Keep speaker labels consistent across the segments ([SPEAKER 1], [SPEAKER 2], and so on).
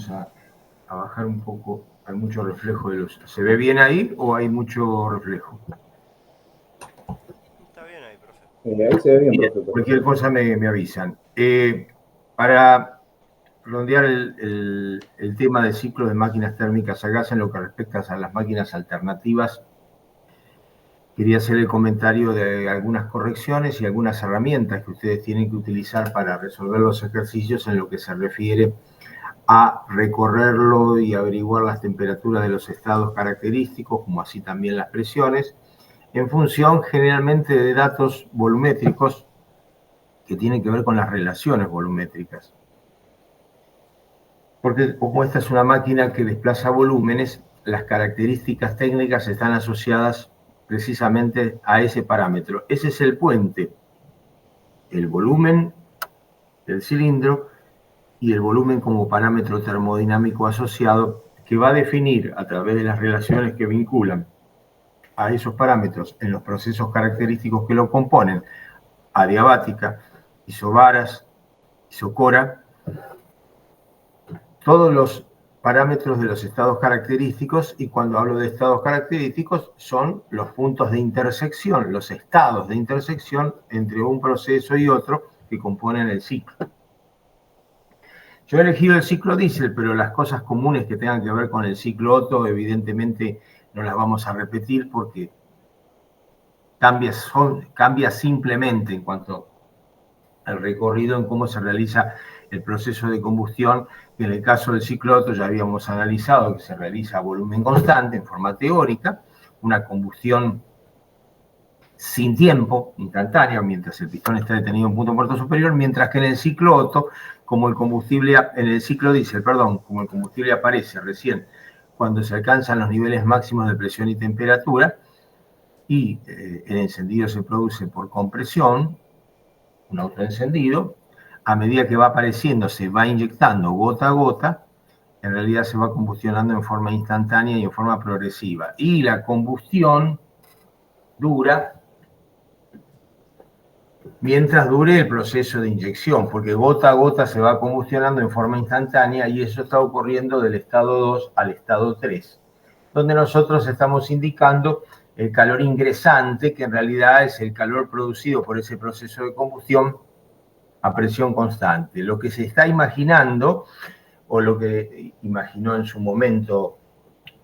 [SPEAKER 1] Vamos a bajar un poco. Hay mucho reflejo de luz. ¿Se ve bien ahí o hay mucho reflejo?
[SPEAKER 2] Está bien ahí, profe.
[SPEAKER 3] Ahí se ve bien,
[SPEAKER 1] Bien,
[SPEAKER 3] profe.
[SPEAKER 1] cualquier cosa me avisan. Para redondear el tema del ciclo de máquinas térmicas a gas en lo que respecta a las máquinas alternativas, quería hacer el comentario de algunas correcciones y algunas herramientas que ustedes tienen que utilizar para resolver los ejercicios en lo que se refiere a recorrerlo y averiguar las temperaturas de los estados característicos, como así también las presiones, en función generalmente de datos volumétricos que tienen que ver con las relaciones volumétricas. Porque como esta es una máquina que desplaza volúmenes, las características técnicas están asociadas precisamente a ese parámetro. Ese es el puente, el volumen del cilindro y el volumen como parámetro termodinámico asociado que va a definir a través de las relaciones que vinculan a esos parámetros en los procesos característicos que lo componen, adiabática, isobaras, isocora, todos los parámetros de los estados característicos, y cuando hablo de estados característicos son los puntos de intersección, los estados de intersección entre un proceso y otro que componen el ciclo. Yo he elegido el ciclo diésel, pero las cosas comunes que tengan que ver con el ciclo Otto evidentemente no las vamos a repetir porque cambia simplemente en cuanto al recorrido en cómo se realiza el proceso de combustión, que en el caso del ciclo Otto ya habíamos analizado que se realiza a volumen constante en forma teórica, una combustión sin tiempo, instantánea, mientras el pistón está detenido en punto muerto superior, mientras que en el ciclo Otto, como el combustible, en el ciclo diésel, perdón, como el combustible aparece recién cuando se alcanzan los niveles máximos de presión y temperatura, y el encendido se produce por compresión, un autoencendido, a medida que va apareciendo, se va inyectando gota a gota, en realidad se va combustionando en forma instantánea y en forma progresiva. Y la combustión dura mientras dure el proceso de inyección, porque gota a gota se va combustionando en forma instantánea y eso está ocurriendo del estado 2 al estado 3, donde nosotros estamos indicando el calor ingresante, que en realidad es el calor producido por ese proceso de combustión a presión constante. Lo que se está imaginando, o lo que imaginó en su momento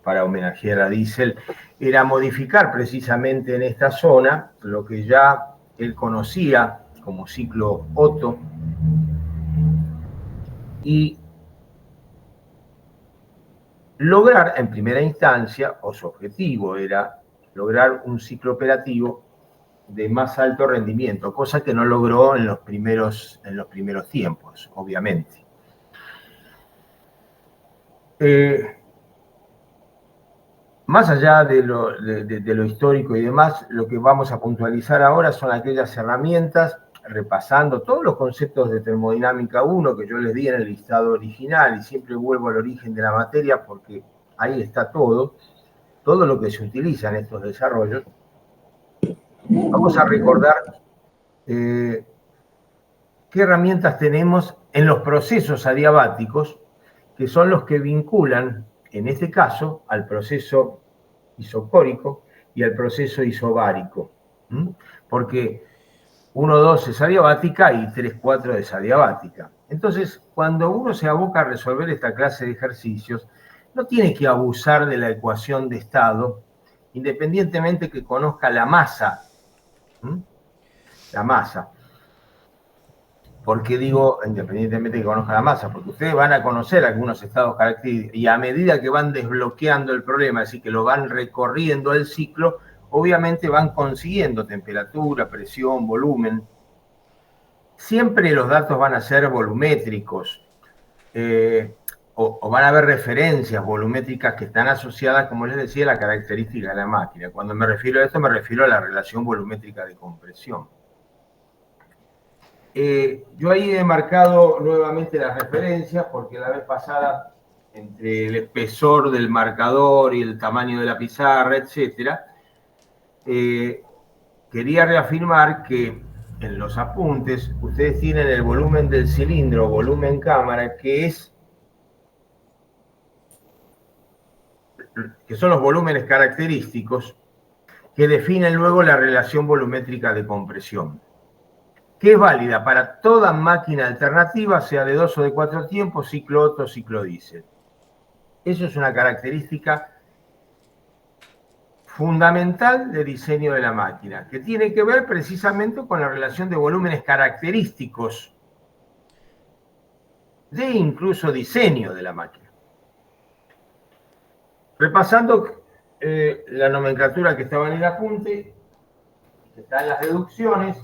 [SPEAKER 1] para homenajear a Diesel, era modificar precisamente en esta zona lo que ya él conocía como ciclo Otto y lograr en primera instancia, o su objetivo era lograr un ciclo operativo de más alto rendimiento, cosa que no logró en los primeros tiempos, obviamente. Más allá de lo histórico y demás, lo que vamos a puntualizar ahora son aquellas herramientas, repasando todos los conceptos de termodinámica 1 que yo les di en el listado original, y siempre vuelvo al origen de la materia porque ahí está todo lo que se utiliza en estos desarrollos. Vamos a recordar qué herramientas tenemos en los procesos adiabáticos, que son los que vinculan, en este caso, al proceso isocórico y al proceso isobárico. Porque 1,2 es adiabática y 3,4 es adiabática. Entonces, cuando uno se aboca a resolver esta clase de ejercicios, no tiene que abusar de la ecuación de estado, independientemente que conozca la masa. La masa. ¿Por qué digo independientemente que conozca la masa? Porque ustedes van a conocer algunos estados característicos y a medida que van desbloqueando el problema, así que lo van recorriendo el ciclo, obviamente van consiguiendo temperatura, presión, volumen. Siempre los datos van a ser volumétricos o van a haber referencias volumétricas que están asociadas, como les decía, a la característica de la máquina. Cuando me refiero a esto, me refiero a la relación volumétrica de compresión. Yo ahí he marcado nuevamente las referencias porque la vez pasada, entre el espesor del marcador y el tamaño de la pizarra, etc., quería reafirmar que en los apuntes ustedes tienen el volumen del cilindro, volumen cámara, que es que son los volúmenes característicos, que definen luego la relación volumétrica de compresión, que es válida para toda máquina alternativa, sea de 2 o de 4 tiempos, ciclo Otto, ciclo diésel. Eso es una característica fundamental de diseño de la máquina, que tiene que ver precisamente con la relación de volúmenes característicos de incluso diseño de la máquina. Repasando la nomenclatura que estaba en el apunte, que está en las deducciones,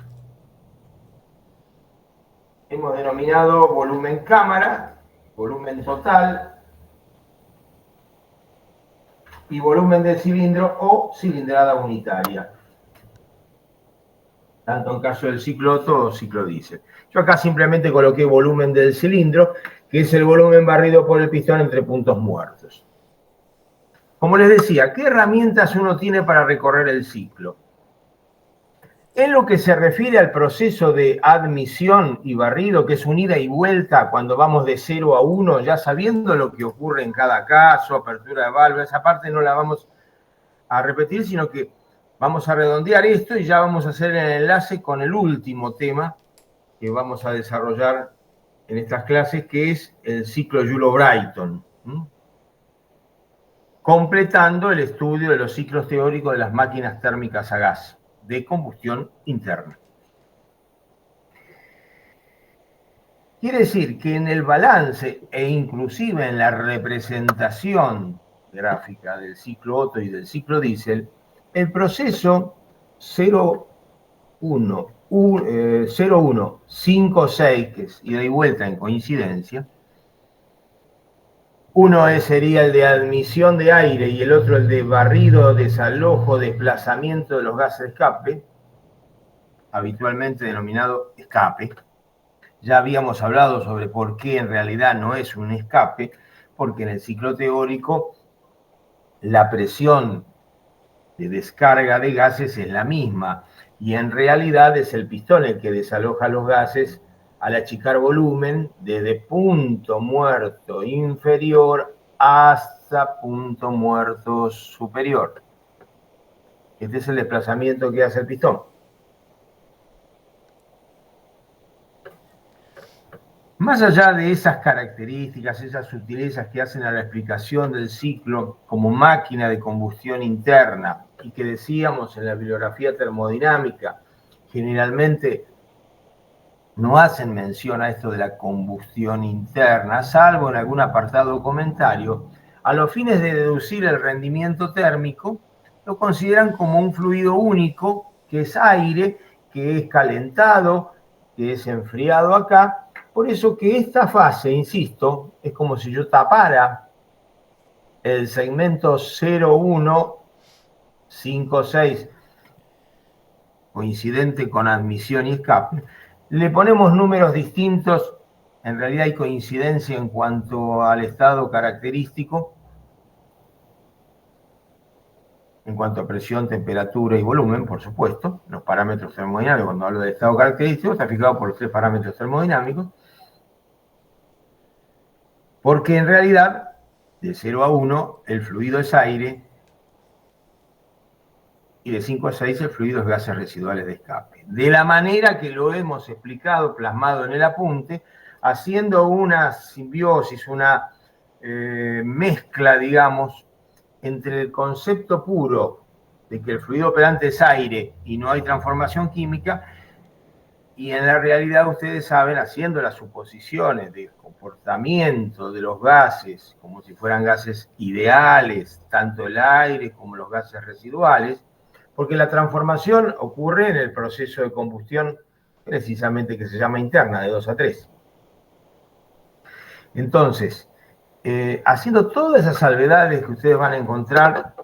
[SPEAKER 1] hemos denominado volumen cámara, volumen total y volumen del cilindro o cilindrada unitaria, tanto en caso del ciclo Otto o ciclo diésel. Yo acá simplemente coloqué volumen del cilindro, que es el volumen barrido por el pistón entre puntos muertos. Como les decía, ¿qué herramientas uno tiene para recorrer el ciclo? En lo que se refiere al proceso de admisión y barrido, que es un ida y vuelta cuando vamos de 0 a 1, ya sabiendo lo que ocurre en cada caso, apertura de válvula, esa parte no la vamos a repetir, sino que vamos a redondear esto y ya vamos a hacer el enlace con el último tema que vamos a desarrollar en estas clases, que es el ciclo Joule-Brayton, completando el estudio de los ciclos teóricos de las máquinas térmicas a gas de combustión interna. Quiere decir que en el balance e inclusive en la representación gráfica del ciclo Otto y del ciclo diésel, el proceso 0,1,5,6, que es ida y vuelta en coincidencia, uno sería el de admisión de aire y el otro el de barrido, desalojo, desplazamiento de los gases de escape, habitualmente denominado escape. Ya habíamos hablado sobre por qué en realidad no es un escape, porque en el ciclo teórico la presión de descarga de gases es la misma y en realidad es el pistón el que desaloja los gases al achicar volumen desde punto muerto inferior hasta punto muerto superior. Este es el desplazamiento que hace el pistón. Más allá de esas características, esas sutilezas que hacen a la explicación del ciclo como máquina de combustión interna y que decíamos en la bibliografía termodinámica, generalmente no hacen mención a esto de la combustión interna, salvo en algún apartado o comentario, a los fines de deducir el rendimiento térmico, lo consideran como un fluido único, que es aire, que es calentado, que es enfriado acá. Por eso que esta fase, insisto, es como si yo tapara el segmento 0,1,5,6, coincidente con admisión y escape. Le ponemos números distintos, en realidad hay coincidencia en cuanto al estado característico, en cuanto a presión, temperatura y volumen, por supuesto, los parámetros termodinámicos. Cuando hablo del estado característico, está fijado por los 3 parámetros termodinámicos, porque en realidad, de 0 a 1, el fluido es aire, y de 5 a 6 el fluido es gases residuales de escape. De la manera que lo hemos explicado, plasmado en el apunte, haciendo una simbiosis, una mezcla, digamos, entre el concepto puro de que el fluido operante es aire y no hay transformación química, y en la realidad ustedes saben, haciendo las suposiciones de comportamiento de los gases como si fueran gases ideales, tanto el aire como los gases residuales, porque la transformación ocurre en el proceso de combustión precisamente que se llama interna, de 2 a 3. Entonces, haciendo todas esas salvedades que ustedes van a encontrar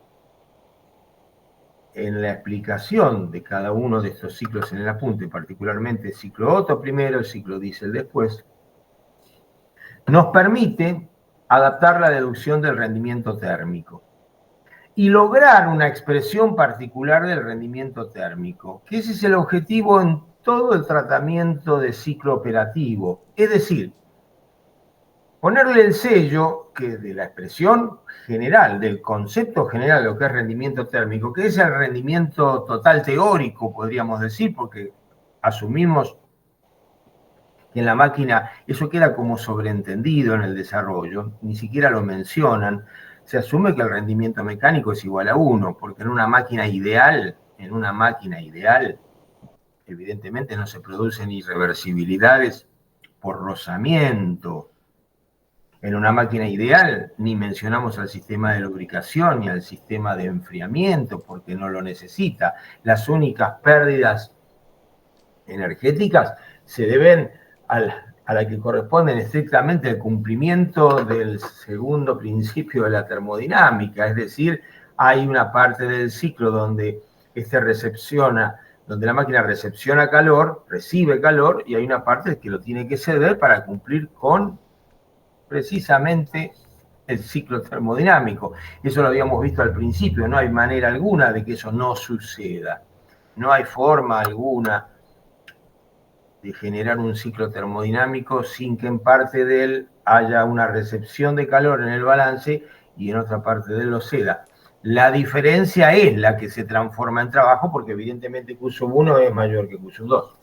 [SPEAKER 1] en la explicación de cada uno de estos ciclos en el apunte, particularmente el ciclo Otto primero, el ciclo diésel después, nos permite adaptar la deducción del rendimiento térmico y lograr una expresión particular del rendimiento térmico, que ese es el objetivo en todo el tratamiento de ciclo operativo. Es decir, ponerle el sello que de la expresión general, del concepto general de lo que es rendimiento térmico, que es el rendimiento total teórico, podríamos decir, porque asumimos que en la máquina eso queda como sobreentendido en el desarrollo, ni siquiera lo mencionan. Se asume que el rendimiento mecánico es igual a 1, porque en una máquina ideal, evidentemente no se producen irreversibilidades por rozamiento. En una máquina ideal ni mencionamos al sistema de lubricación ni al sistema de enfriamiento porque no lo necesita. Las únicas pérdidas energéticas se deben a la que corresponden estrictamente al cumplimiento del segundo principio de la termodinámica, es decir, hay una parte del ciclo donde donde la máquina recepciona calor, recibe calor, y hay una parte que lo tiene que ceder para cumplir con precisamente el ciclo termodinámico. Eso lo habíamos visto al principio, no hay manera alguna de que eso no suceda. No hay forma alguna de generar un ciclo termodinámico sin que en parte de él haya una recepción de calor en el balance y en otra parte de él lo ceda. La diferencia es la que se transforma en trabajo porque evidentemente Q sub 1 es mayor que Q sub 2.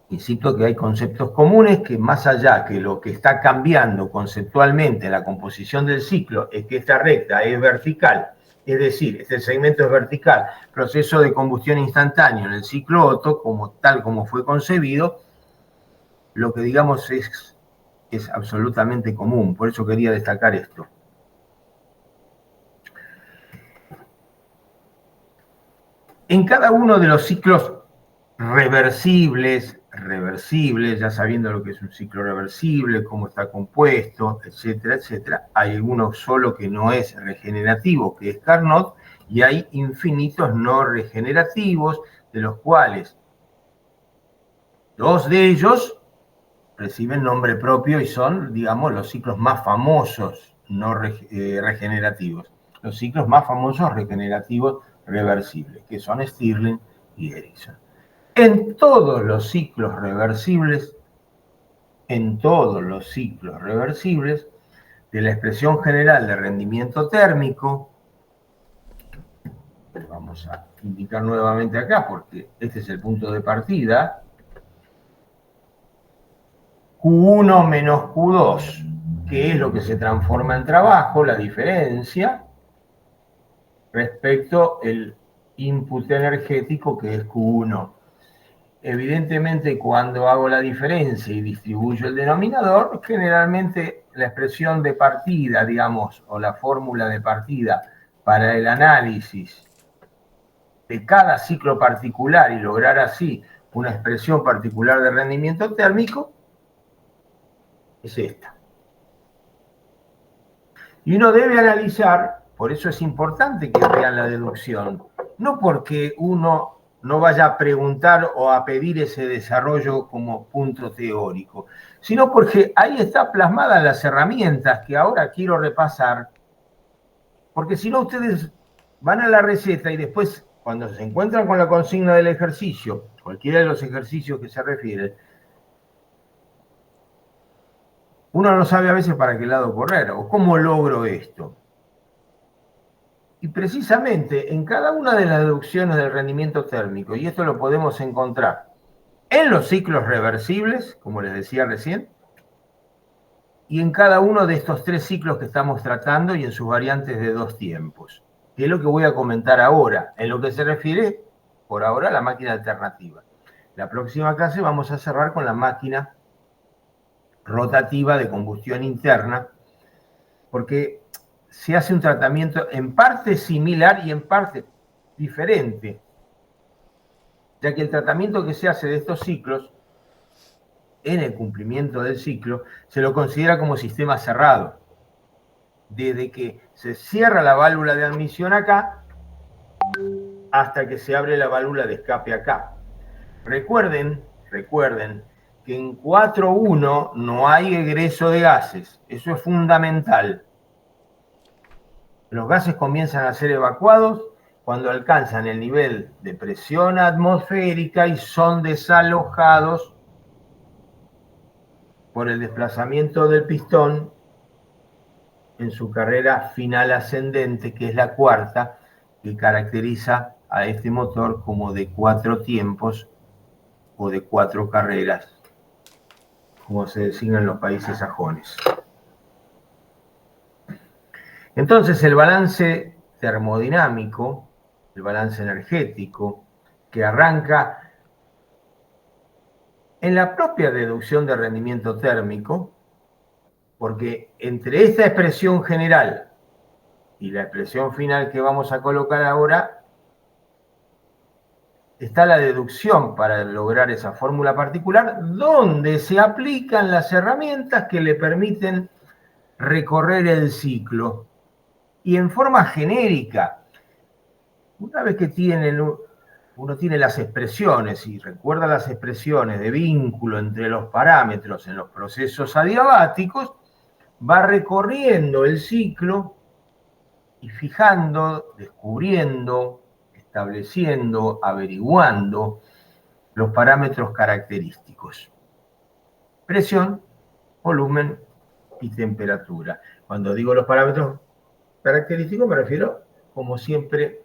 [SPEAKER 1] Insisto que hay conceptos comunes que más allá que lo que está cambiando conceptualmente en la composición del ciclo es que esta recta es vertical, es decir, este segmento es vertical, proceso de combustión instantáneo en el ciclo Otto, tal como fue concebido, lo que digamos es absolutamente común, por eso quería destacar esto. En cada uno de los ciclos reversibles, ya sabiendo lo que es un ciclo reversible, cómo está compuesto, etcétera, etcétera. Hay uno solo que no es regenerativo, que es Carnot, y hay infinitos no regenerativos, de los cuales 2 de ellos reciben nombre propio y son, digamos, los ciclos más famosos no regenerativos. Los ciclos más famosos regenerativos reversibles, que son Stirling y Ericsson. En todos los ciclos reversibles, de la expresión general de rendimiento térmico, vamos a indicar nuevamente acá porque este es el punto de partida, Q1 menos Q2, que es lo que se transforma en trabajo, la diferencia, respecto al input energético que es Q1. Evidentemente, cuando hago la diferencia y distribuyo el denominador, generalmente la expresión de partida, digamos, o la fórmula de partida para el análisis de cada ciclo particular y lograr así una expresión particular de rendimiento térmico, es esta. Y uno debe analizar, por eso es importante que vean la deducción, no porque uno no vaya a preguntar o a pedir ese desarrollo como punto teórico, sino porque ahí está plasmadas las herramientas que ahora quiero repasar, porque si no ustedes van a la receta y después cuando se encuentran con la consigna del ejercicio, cualquiera de los ejercicios que se refieren, uno no sabe a veces para qué lado correr o cómo logro esto. Y precisamente en cada una de las deducciones del rendimiento térmico, y esto lo podemos encontrar en los ciclos reversibles, como les decía recién, y en cada uno de estos 3 ciclos que estamos tratando y en sus variantes de 2 tiempos, que es lo que voy a comentar ahora, en lo que se refiere, por ahora, a la máquina alternativa. La próxima clase vamos a cerrar con la máquina rotativa de combustión interna, porque se hace un tratamiento en parte similar y en parte diferente, ya que el tratamiento que se hace de estos ciclos, en el cumplimiento del ciclo, se lo considera como sistema cerrado. Desde que se cierra la válvula de admisión acá, hasta que se abre la válvula de escape acá. Recuerden que en 4.1 no hay egreso de gases, eso es fundamental. Los gases comienzan a ser evacuados cuando alcanzan el nivel de presión atmosférica y son desalojados por el desplazamiento del pistón en su carrera final ascendente, que es la cuarta, que caracteriza a este motor como de 4 tiempos o de 4 carreras, como se designa en los países sajones. Entonces, el balance termodinámico, el balance energético, que arranca en la propia deducción de rendimiento térmico, porque entre esta expresión general y la expresión final que vamos a colocar ahora, está la deducción para lograr esa fórmula particular, donde se aplican las herramientas que le permiten recorrer el ciclo. Y en forma genérica, una vez que uno tiene las expresiones y recuerda las expresiones de vínculo entre los parámetros en los procesos adiabáticos, va recorriendo el ciclo y fijando, descubriendo, estableciendo, averiguando los parámetros característicos: presión, volumen y temperatura. Cuando digo los parámetros característicos me refiero, como siempre,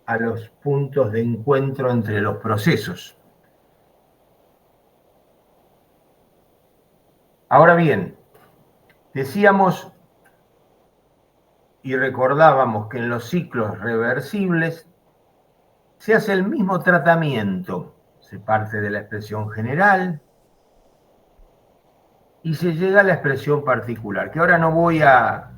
[SPEAKER 1] a los puntos de encuentro entre los procesos. Ahora bien, decíamos y recordábamos que en los ciclos reversibles se hace el mismo tratamiento. Se parte de la expresión general y se llega a la expresión particular, que ahora no voy a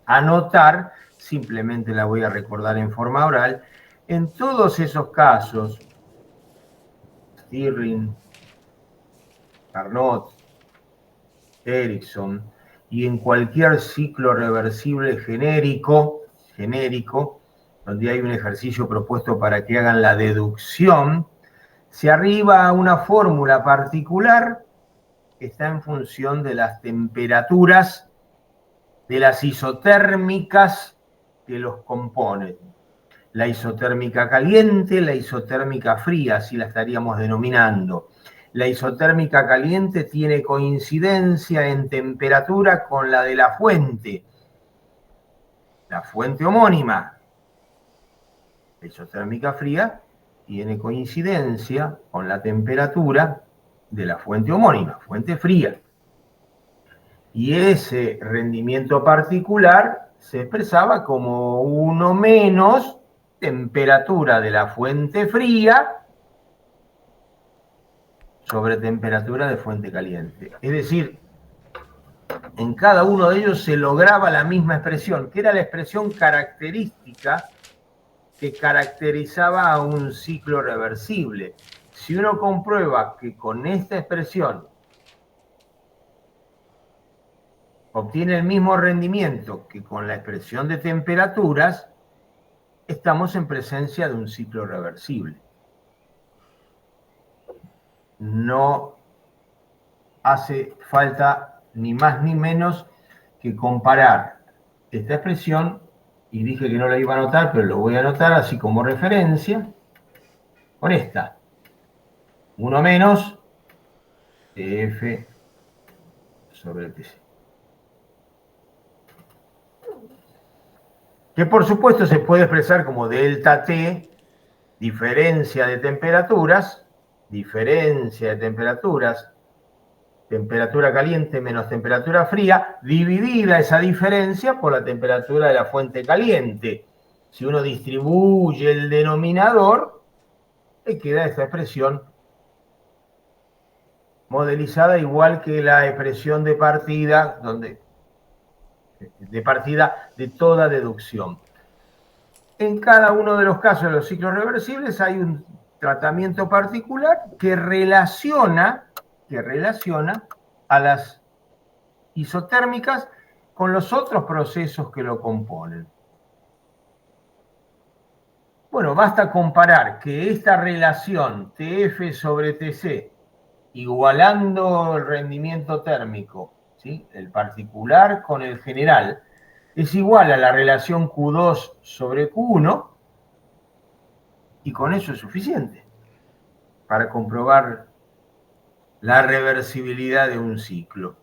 [SPEAKER 1] anotar, simplemente la voy a recordar en forma oral. En todos esos casos, Stirling, Carnot, Ericsson, y en cualquier ciclo reversible genérico, donde hay un ejercicio propuesto para que hagan la deducción, se arriba a una fórmula particular que está en función de las temperaturas de las isotérmicas que los componen. La isotérmica caliente, la isotérmica fría, así la estaríamos denominando. La isotérmica caliente tiene coincidencia en temperatura con la de la fuente homónima. La isotérmica fría tiene coincidencia con la temperatura de la fuente homónima, fuente fría. Y ese rendimiento particular se expresaba como 1 menos temperatura de la fuente fría sobre temperatura de fuente caliente. Es decir, en cada uno de ellos se lograba la misma expresión, que era la expresión característica que caracterizaba a un ciclo reversible. Si uno comprueba que con esta expresión obtiene el mismo rendimiento que con la expresión de temperaturas, estamos en presencia de un ciclo reversible. No hace falta ni más ni menos que comparar esta expresión, y dije que no la iba a anotar, pero lo voy a anotar así como referencia, con esta: 1 menos Tf sobre Tc. Que por supuesto se puede expresar como delta T, diferencia de temperaturas, temperatura caliente menos temperatura fría, dividida esa diferencia por la temperatura de la fuente caliente. Si uno distribuye el denominador, le queda esta expresión modelizada igual que la expresión de partida, de toda deducción. En cada uno de los casos de los ciclos reversibles hay un tratamiento particular que relaciona a las isotérmicas con los otros procesos que lo componen. Bueno, basta comparar que esta relación TF sobre TC, igualando el rendimiento térmico, ¿sí?, el particular con el general, es igual a la relación Q2 sobre Q1, y con eso es suficiente para comprobar la reversibilidad de un ciclo.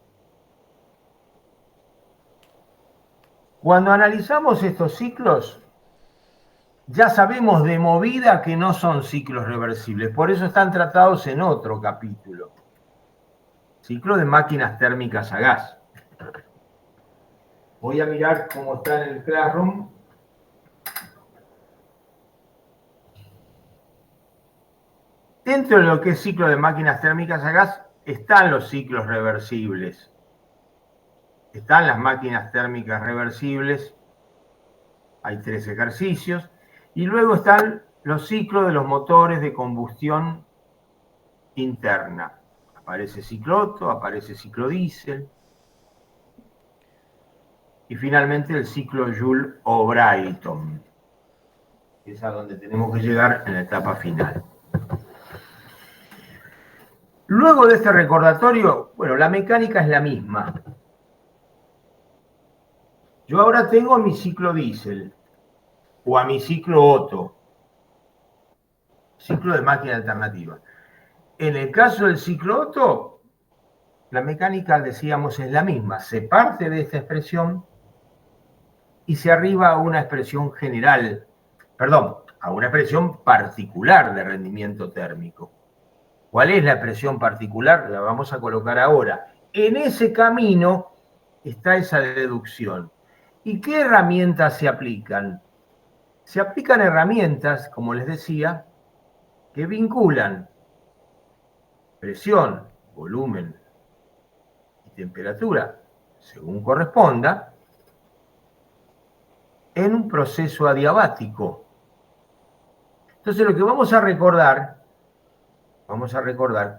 [SPEAKER 1] Cuando analizamos estos ciclos, ya sabemos de movida que no son ciclos reversibles, por eso están tratados en otro capítulo. Ciclo de máquinas térmicas a gas. Voy a mirar cómo está en el Classroom. Dentro de lo que es ciclo de máquinas térmicas a gas, están los ciclos reversibles. Están las máquinas térmicas reversibles. Hay 3 ejercicios. Y luego están los ciclos de los motores de combustión interna. Aparece ciclo Otto, aparece ciclo diésel. Y finalmente el ciclo Joule-O'Brien, que es a donde tenemos que llegar en la etapa final. Luego de este recordatorio, bueno, la mecánica es la misma. Yo ahora tengo mi ciclo diésel o a mi ciclo Otto, ciclo de máquina alternativa. En el caso del ciclo Otto, la mecánica, decíamos, es la misma. Se parte de esta expresión y se arriba a una expresión general, perdón, a una expresión particular de rendimiento térmico. ¿Cuál es la expresión particular? La vamos a colocar ahora. En ese camino está esa deducción. ¿Y qué herramientas se aplican? Se aplican herramientas, como les decía, que vinculan presión, volumen y temperatura, según corresponda, en un proceso adiabático. Entonces lo que vamos a recordar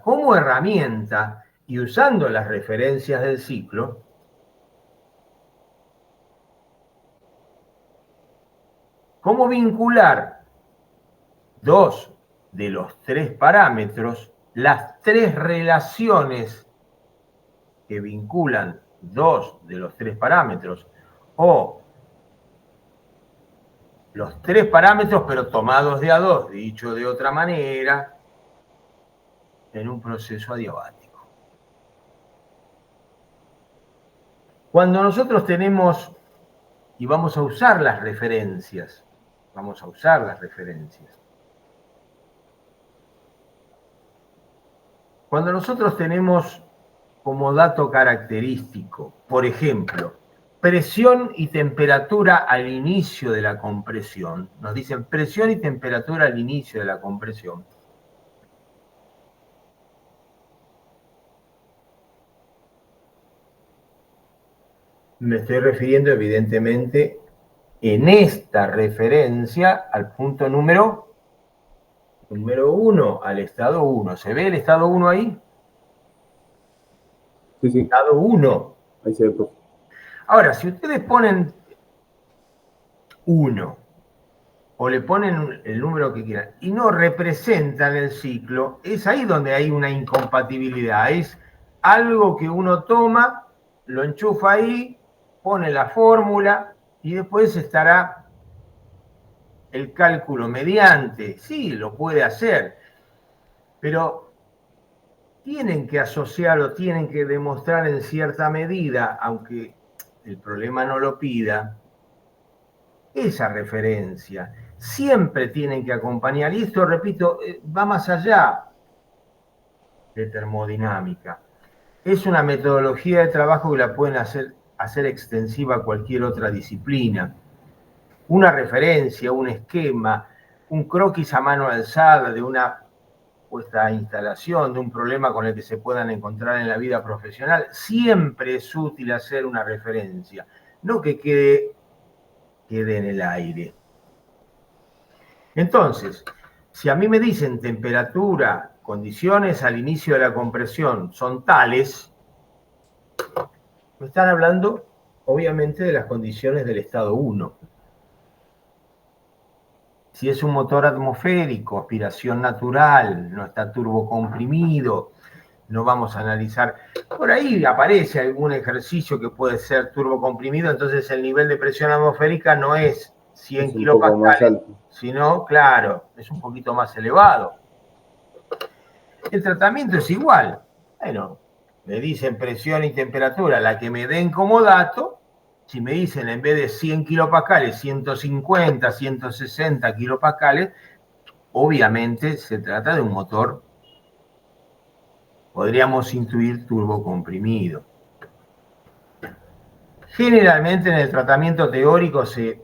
[SPEAKER 1] como herramienta y usando las referencias del ciclo, cómo vincular 2 de los 3 parámetros, las 3 relaciones que vinculan 2 de los 3 parámetros, o los 3 parámetros pero tomados de a 2, dicho de otra manera, en un proceso adiabático. Cuando nosotros tenemos, y vamos a usar las referencias, cuando nosotros tenemos como dato característico, por ejemplo, presión y temperatura al inicio de la compresión, nos dicen presión y temperatura al inicio de la compresión, me estoy refiriendo evidentemente en esta referencia al punto número 1, al estado 1. ¿Se ve el estado 1 ahí?
[SPEAKER 2] Sí, sí.
[SPEAKER 1] Estado 1.
[SPEAKER 2] Ahí se ve, profe.
[SPEAKER 1] Ahora, si ustedes ponen 1 o le ponen el número que quieran y no representan el ciclo, es ahí donde hay una incompatibilidad. Es algo que uno toma, lo enchufa ahí, pone la fórmula y después estará el cálculo mediante. Sí, lo puede hacer, pero tienen que asociarlo, tienen que demostrar en cierta medida, aunque el problema no lo pida, esa referencia. Siempre tienen que acompañar, y esto, repito, va más allá de termodinámica. Es una metodología de trabajo que la pueden hacer extensiva a cualquier otra disciplina. Una referencia, un esquema, un croquis a mano alzada de una puesta instalación, de un problema con el que se puedan encontrar en la vida profesional, siempre es útil hacer una referencia, no que quede en el aire. Entonces, si a mí me dicen temperatura, condiciones al inicio de la compresión son tales, me están hablando obviamente de las condiciones del estado 1. Si es un motor atmosférico, aspiración natural, no está turbocomprimido, no vamos a analizar. Por ahí aparece algún ejercicio que puede ser turbocomprimido, entonces el nivel de presión atmosférica no es 100 kilopascales, sino, claro, es un poquito más elevado. El tratamiento es igual. Bueno, me dicen presión y temperatura, la que me den como dato. Si me dicen en vez de 100 kilopascales, 150, 160 kilopascales, obviamente se trata de un motor, podríamos intuir turbocomprimido. Generalmente en el tratamiento teórico se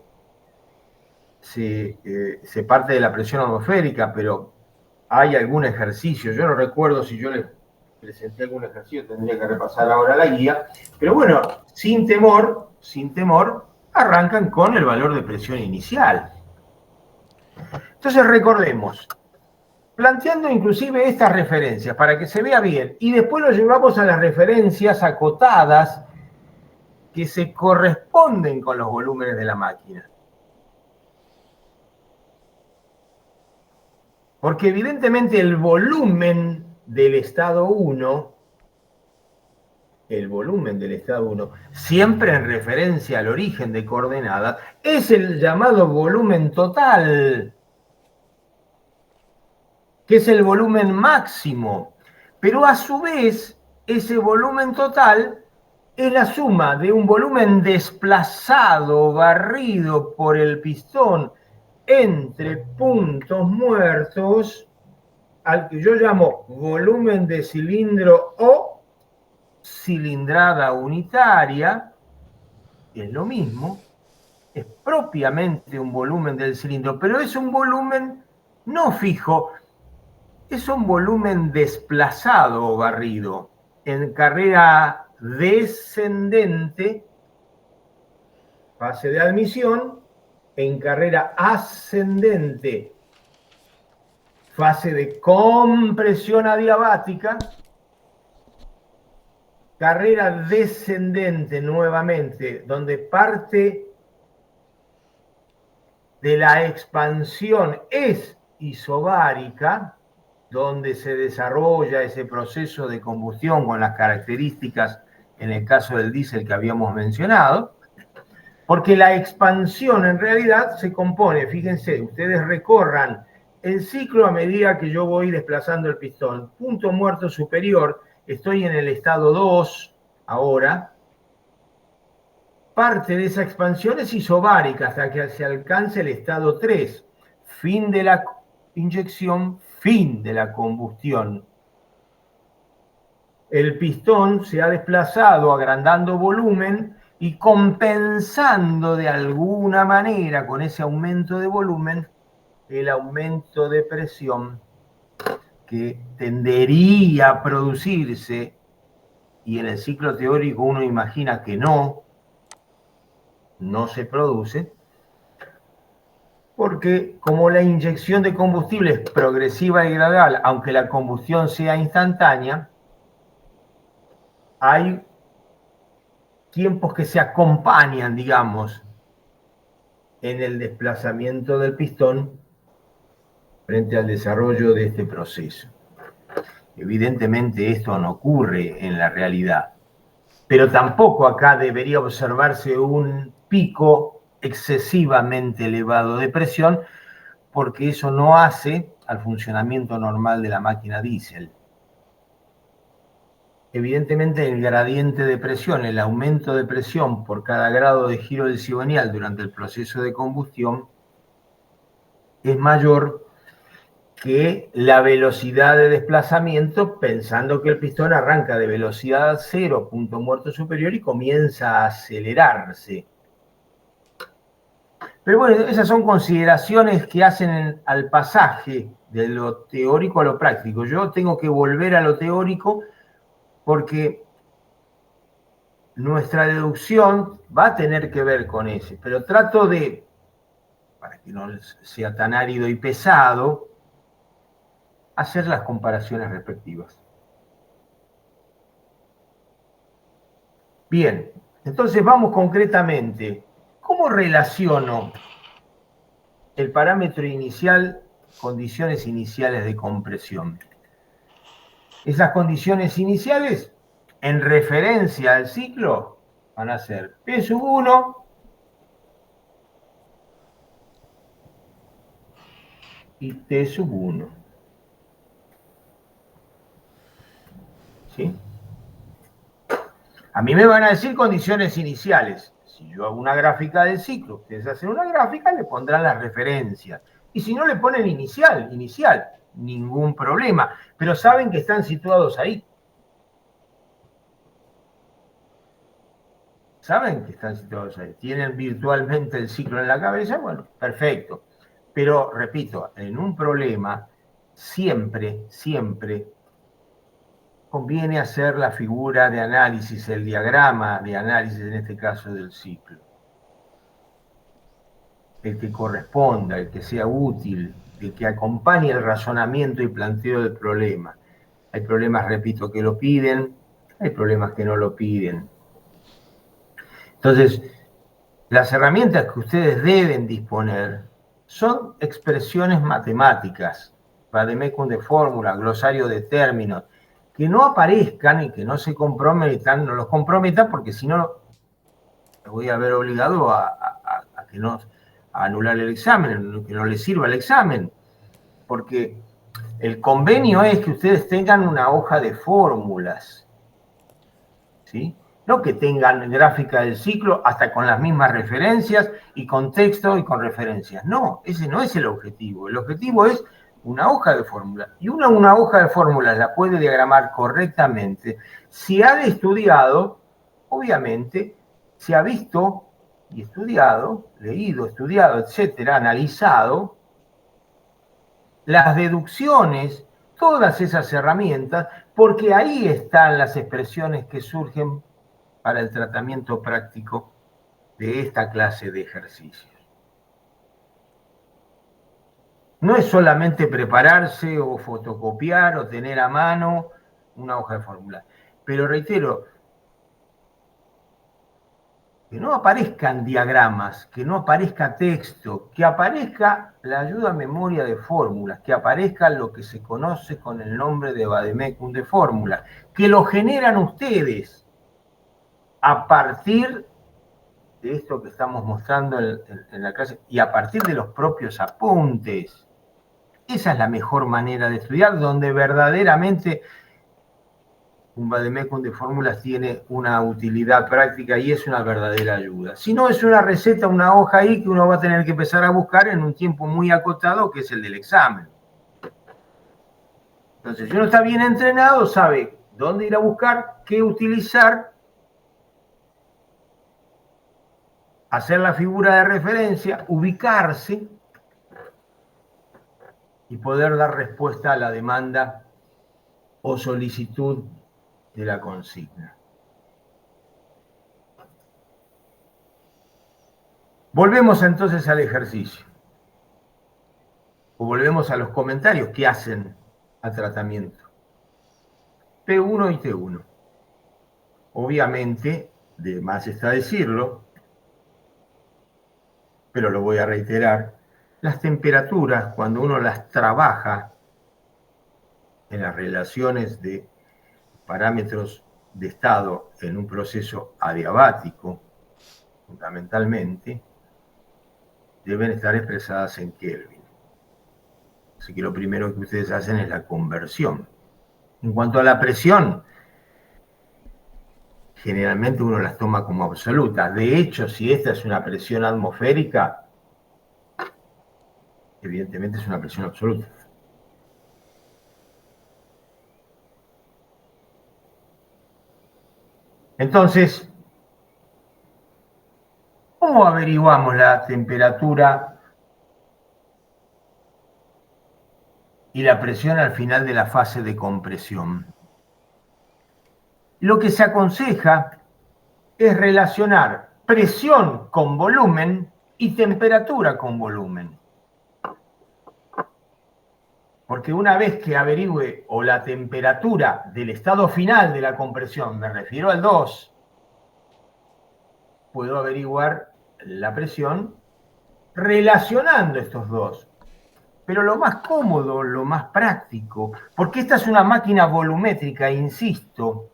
[SPEAKER 1] parte de la presión atmosférica, pero hay algún ejercicio, yo no recuerdo si yo les presenté algún ejercicio, tendría que repasar ahora la guía, pero bueno, sin temor, arrancan con el valor de presión inicial. Entonces recordemos, planteando inclusive estas referencias para que se vea bien, y después lo llevamos a las referencias acotadas que se corresponden con los volúmenes de la máquina. Porque evidentemente el volumen del estado 1, siempre en referencia al origen de coordenadas, es el llamado volumen total, que es el volumen máximo. Pero a su vez, ese volumen total es la suma de un volumen desplazado, barrido por el pistón entre puntos muertos, al que yo llamo volumen de cilindro o cilindrada unitaria, es lo mismo, es propiamente un volumen del cilindro, pero es un volumen no fijo, es un volumen desplazado o barrido. En carrera descendente, fase de admisión, en carrera ascendente, fase de compresión adiabática, carrera descendente nuevamente, donde parte de la expansión es isobárica, donde se desarrolla ese proceso de combustión con las características, en el caso del diésel que habíamos mencionado, porque la expansión en realidad se compone, fíjense, ustedes recorran el ciclo a medida que yo voy desplazando el pistón. Punto muerto superior, estoy en el estado 2 ahora. Parte de esa expansión es isobárica hasta que se alcance el estado 3, fin de la inyección, fin de la combustión. El pistón se ha desplazado agrandando volumen y compensando de alguna manera con ese aumento de volumen el aumento de presión que tendería a producirse, y en el ciclo teórico uno imagina que no se produce, porque como la inyección de combustible es progresiva y gradual, aunque la combustión sea instantánea, hay tiempos que se acompañan, digamos, en el desplazamiento del pistón frente al desarrollo de este proceso. Evidentemente esto no ocurre en la realidad, pero tampoco acá debería observarse un pico excesivamente elevado de presión, porque eso no hace al funcionamiento normal de la máquina diésel. Evidentemente el gradiente de presión, el aumento de presión por cada grado de giro del cigüeñal durante el proceso de combustión es mayor que la velocidad de desplazamiento, pensando que el pistón arranca de velocidad 0, punto muerto superior, y comienza a acelerarse. Pero bueno, esas son consideraciones que hacen al pasaje de lo teórico a lo práctico. Yo tengo que volver a lo teórico porque nuestra deducción va a tener que ver con ese, pero trato de, para que no sea tan árido y pesado, hacer las comparaciones respectivas. Bien, entonces vamos concretamente. ¿Cómo relaciono el parámetro inicial, condiciones iniciales de compresión? Esas condiciones iniciales, en referencia al ciclo, van a ser P sub 1 y T sub 1. ¿sí? A mí me van a decir condiciones iniciales. Si yo hago una gráfica del ciclo, ustedes hacen una gráfica, le pondrán las referencias. Y si no le ponen inicial, ningún problema. Pero saben que están situados ahí. Saben que están situados ahí. Tienen virtualmente el ciclo en la cabeza, bueno, perfecto. Pero, repito, en un problema, siempre conviene hacer la figura de análisis, el diagrama de análisis, en este caso del ciclo. El que corresponda, el que sea útil, el que acompañe el razonamiento y planteo del problema. Hay problemas, repito, que lo piden, hay problemas que no lo piden. Entonces, las herramientas que ustedes deben disponer son expresiones matemáticas, vademecum de fórmula, glosario de términos, que no aparezcan y que no se comprometan, no los comprometan, porque si no, los voy a ver obligado a que no, a anular el examen, que no les sirva el examen, porque el convenio es que ustedes tengan una hoja de fórmulas, ¿sí? No que tengan gráfica del ciclo hasta con las mismas referencias y con texto y con referencias. No, ese no es el objetivo. El objetivo es una hoja de fórmulas. Y una hoja de fórmulas la puede diagramar correctamente si ha estudiado, obviamente, se ha visto y estudiado, leído, estudiado, etcétera, analizado las deducciones, todas esas herramientas, porque ahí están las expresiones que surgen para el tratamiento práctico de esta clase de ejercicios. No es solamente prepararse o fotocopiar o tener a mano una hoja de fórmula. Pero reitero, que no aparezcan diagramas, que no aparezca texto, que aparezca la ayuda a memoria de fórmulas, que aparezca lo que se conoce con el nombre de vademecum de fórmulas, que lo generan ustedes a partir de esto que estamos mostrando en la clase y a partir de los propios apuntes. Esa es la mejor manera de estudiar, donde verdaderamente un vademecum de fórmulas tiene una utilidad práctica y es una verdadera ayuda. Si no, es una receta, una hoja ahí que uno va a tener que empezar a buscar en un tiempo muy acotado, que es el del examen. Entonces, si uno está bien entrenado, sabe dónde ir a buscar, qué utilizar, hacer la figura de referencia, ubicarse y poder dar respuesta a la demanda o solicitud de la consigna. Volvemos entonces al ejercicio, o volvemos a los comentarios que hacen al tratamiento. P1 y T1. Obviamente, de más está decirlo, pero lo voy a reiterar, las temperaturas, cuando uno las trabaja en las relaciones de parámetros de estado en un proceso adiabático, fundamentalmente, deben estar expresadas en Kelvin. Así que lo primero que ustedes hacen es la conversión. En cuanto a la presión, generalmente uno las toma como absolutas. De hecho, si esta es una presión atmosférica, evidentemente es una presión absoluta. Entonces, ¿cómo averiguamos la temperatura y la presión al final de la fase de compresión? Lo que se aconseja es relacionar presión con volumen y temperatura con volumen. Porque una vez que averigüe o la temperatura del estado final de la compresión, me refiero al 2, puedo averiguar la presión relacionando estos dos. Pero lo más cómodo, lo más práctico, porque esta es una máquina volumétrica, insisto,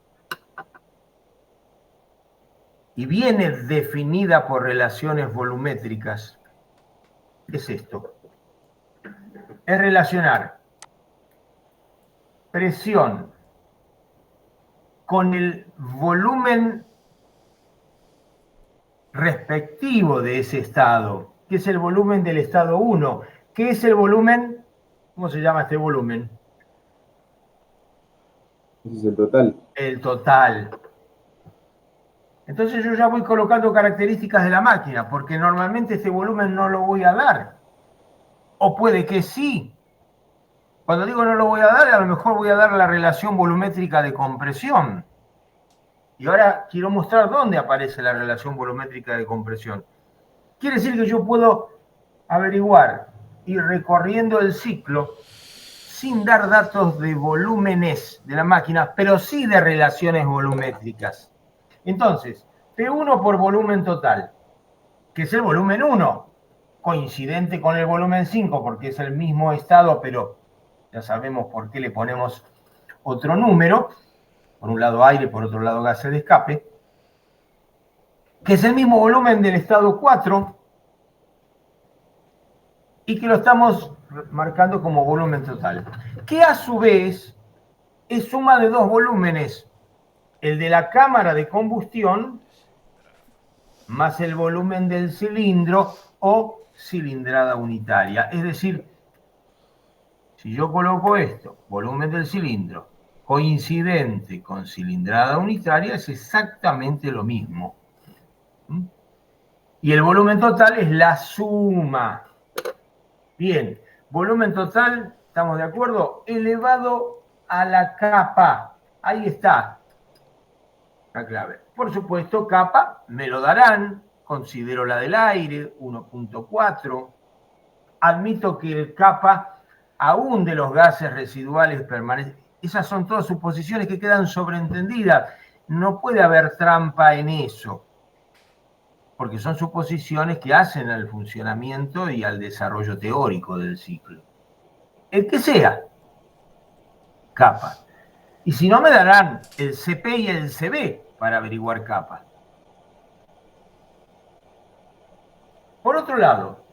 [SPEAKER 1] y viene definida por relaciones volumétricas, es esto. Es relacionar presión con el volumen respectivo de ese estado, que es el volumen del estado 1. ¿Qué es el volumen? ¿Cómo se llama este volumen?
[SPEAKER 2] Ese es el total.
[SPEAKER 1] El total. Entonces yo ya voy colocando características de la máquina, porque normalmente este volumen no lo voy a dar. O puede que sí. Cuando digo no lo voy a dar, a lo mejor voy a dar la relación volumétrica de compresión. Y ahora quiero mostrar dónde aparece la relación volumétrica de compresión. Quiere decir que yo puedo averiguar, ir recorriendo el ciclo sin dar datos de volúmenes de la máquina, pero sí de relaciones volumétricas. Entonces, P1 por volumen total, que es el volumen 1, coincidente con el volumen 5, porque es el mismo estado, pero ya sabemos por qué le ponemos otro número, por un lado aire, por otro lado gases de escape, que es el mismo volumen del estado 4 y que lo estamos marcando como volumen total, que a su vez es suma de dos volúmenes, el de la cámara de combustión más el volumen del cilindro o cilindrada unitaria. Es decir, si yo coloco esto, volumen del cilindro, coincidente con cilindrada unitaria, es exactamente lo mismo. Y el volumen total es la suma. Bien, volumen total, ¿estamos de acuerdo? Elevado a la capa. Ahí está la clave. Por supuesto, capa me lo darán. Considero la del aire, 1.4. Admito que el capa, aún de los gases residuales permanece. Esas son todas suposiciones que quedan sobreentendidas. No puede haber trampa en eso, porque son suposiciones que hacen al funcionamiento y al desarrollo teórico del ciclo. El que sea, capa. Y si no, me darán el CP y el CB para averiguar capa. Por otro lado,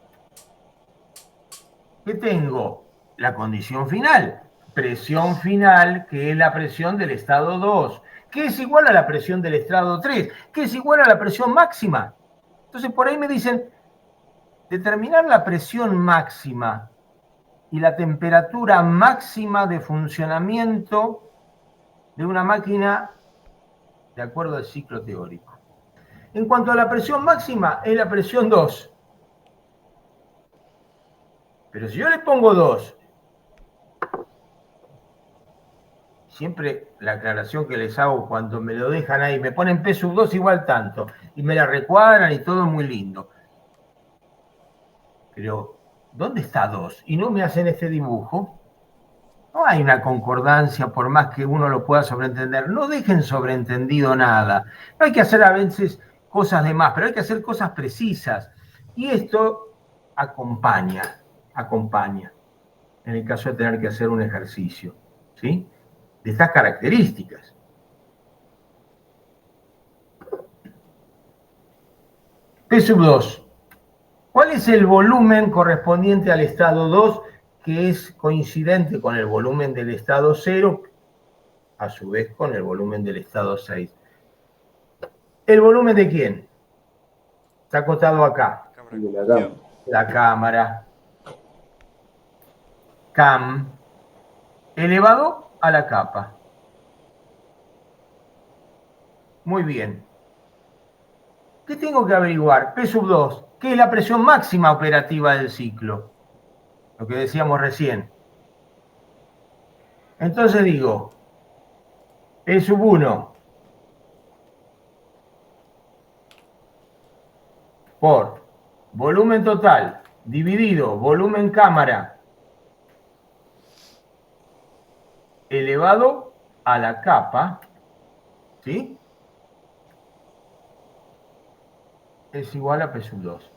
[SPEAKER 1] ¿qué tengo? La condición final, presión final, que es la presión del estado 2, que es igual a la presión del estado 3, que es igual a la presión máxima. Entonces, por ahí me dicen, determinar la presión máxima y la temperatura máxima de funcionamiento de una máquina de acuerdo al ciclo teórico. En cuanto a la presión máxima, es la presión 2. Pero si yo le pongo 2, siempre la aclaración que les hago cuando me lo dejan ahí, me ponen P sub 2 igual tanto, y me la recuadran y todo muy lindo. Pero, ¿dónde está 2? Y no me hacen este dibujo. No hay una concordancia, por más que uno lo pueda sobreentender. No dejen sobreentendido nada. No hay que hacer a veces cosas de más, pero hay que hacer cosas precisas. Y esto acompaña, en el caso de tener que hacer un ejercicio, ¿sí? De estas características. P sub 2. ¿Cuál es el volumen correspondiente al estado 2 que es coincidente con el volumen del estado 0, a su vez con el volumen del estado 6? ¿El volumen de quién? Está acotado acá.
[SPEAKER 2] El de la cama.
[SPEAKER 1] La cámara. Cam. Elevado a la capa. Muy bien. ¿Qué tengo que averiguar? P sub 2. ¿Qué es la presión máxima operativa del ciclo? Lo que decíamos recién. Entonces digo, P sub 1 por volumen total dividido volumen cámara elevado a la capa, ¿sí? Es igual a P sub 2.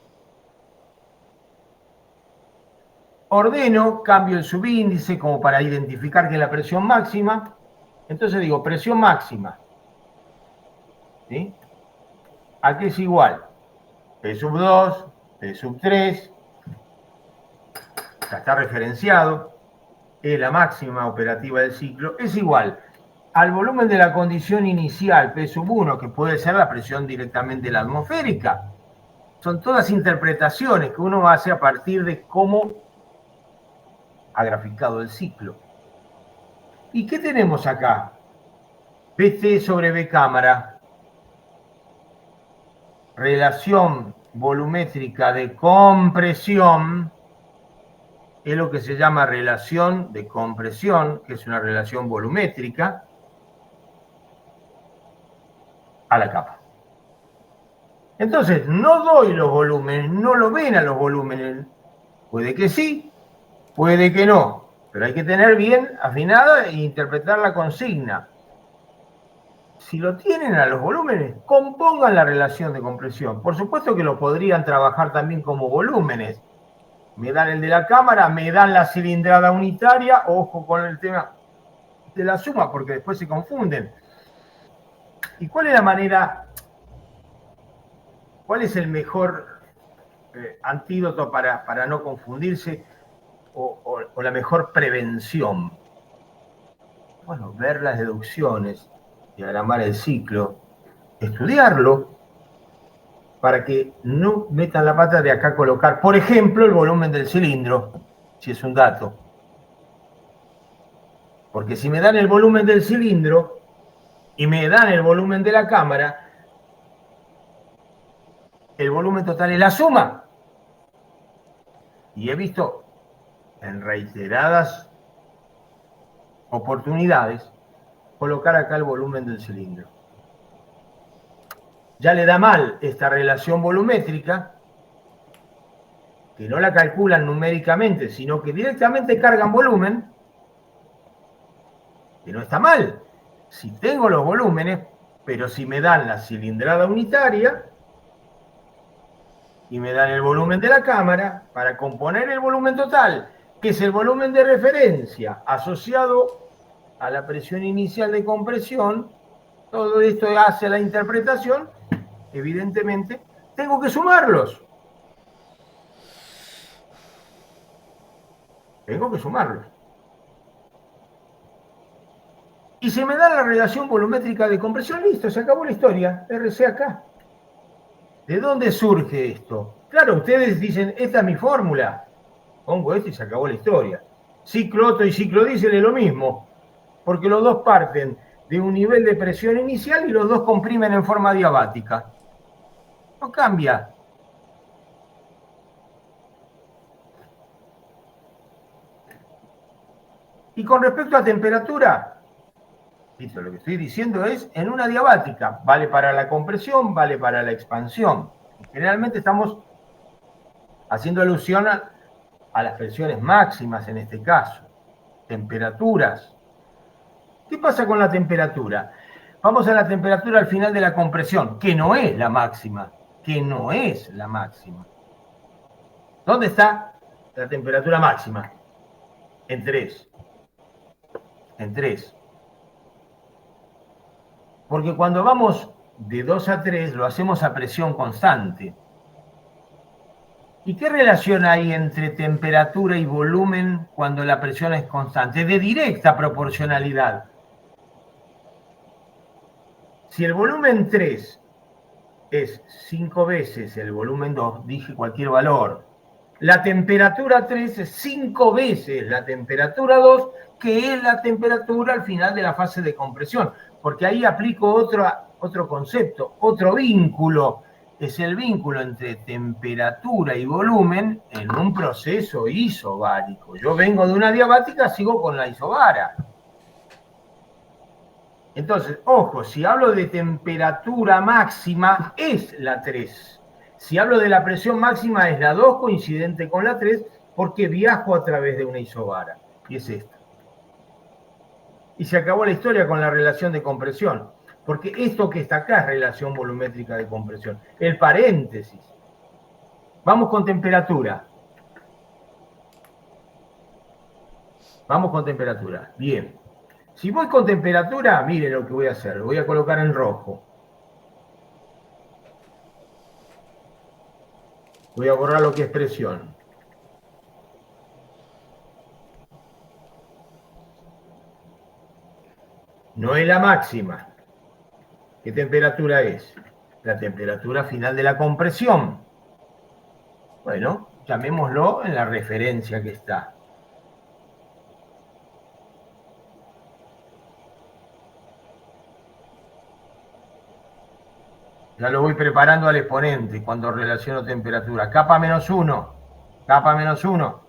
[SPEAKER 1] Ordeno, cambio el subíndice como para identificar que es la presión máxima. Entonces digo, presión máxima, ¿sí? ¿A qué es igual? P sub 2, P sub 3, ya está referenciado, es la máxima operativa del ciclo, es igual al volumen de la condición inicial, P sub 1, que puede ser la presión directamente de la atmosférica. Son todas interpretaciones que uno hace a partir de cómo ha graficado el ciclo. ¿Y qué tenemos acá? PT sobre B cámara. Relación volumétrica de compresión es lo que se llama relación de compresión, que es una relación volumétrica a la capa. Entonces, no doy los volúmenes, no lo ven a los volúmenes. Puede que sí, puede que no, pero hay que tener bien afinada e interpretar la consigna. Si lo tienen a los volúmenes, compongan la relación de compresión. Por supuesto que lo podrían trabajar también como volúmenes. Me dan el de la cámara, me dan la cilindrada unitaria, ojo con el tema de la suma, porque después se confunden. ¿Y cuál es la manera, cuál es el mejor antídoto para no confundirse o la mejor prevención? Bueno, ver las deducciones, diagramar el ciclo, estudiarlo, para que no metan la pata de acá colocar, por ejemplo, el volumen del cilindro, si es un dato. Porque si me dan el volumen del cilindro y me dan el volumen de la cámara, el volumen total es la suma. Y he visto en reiteradas oportunidades colocar acá el volumen del cilindro. Ya le da mal esta relación volumétrica, que no la calculan numéricamente, sino que directamente cargan volumen, que no está mal. Si tengo los volúmenes, pero si me dan la cilindrada unitaria y me dan el volumen de la cámara, para componer el volumen total, que es el volumen de referencia asociado a la presión inicial de compresión, todo esto hace la interpretación, evidentemente, tengo que sumarlos. Tengo que sumarlos. Y se me da la relación volumétrica de compresión, listo, se acabó la historia, RC acá. ¿De dónde surge esto? Claro, ustedes dicen, esta es mi fórmula. Pongo esto y se acabó la historia. Ciclo Otto y ciclo diésel es lo mismo, porque los dos parten de un nivel de presión inicial y los dos comprimen en forma diabática. No cambia. Y con respecto a temperatura, listo, lo que estoy diciendo es en una diabática. Vale para la compresión, vale para la expansión. Generalmente estamos haciendo alusión a las presiones máximas en este caso. Temperaturas. ¿Qué pasa con la temperatura? Vamos a la temperatura al final de la compresión, que no es la máxima, que no es la máxima. ¿Dónde está la temperatura máxima? En 3. En 3. Porque cuando vamos de 2 a 3 lo hacemos a presión constante. ¿Y qué relación hay entre temperatura y volumen cuando la presión es constante? De directa proporcionalidad. Si el volumen 3 es 5 veces el volumen 2, dije cualquier valor. La temperatura 3 es 5 veces la temperatura 2, que es la temperatura al final de la fase de compresión. Porque ahí aplico otro concepto, otro vínculo. Es el vínculo entre temperatura y volumen en un proceso isobárico. Yo vengo de una diabática, sigo con la isobara. Entonces, ojo, si hablo de temperatura máxima, es la 3. Si hablo de la presión máxima, es la 2 coincidente con la 3, porque viajo a través de una isobara. Y es esta. Y se acabó la historia con la relación de compresión. Porque esto que está acá es relación volumétrica de compresión. El paréntesis. Vamos con temperatura. Vamos con temperatura. Bien. Si voy con temperatura, mire lo que voy a hacer. Lo voy a colocar en rojo. Voy a borrar lo que es presión. no es la máxima. ¿Qué temperatura es? La temperatura final de la compresión. Bueno, llamémoslo en la referencia que está. Ya lo voy preparando al exponente cuando relaciono temperatura. Capa menos 1. Capa menos 1.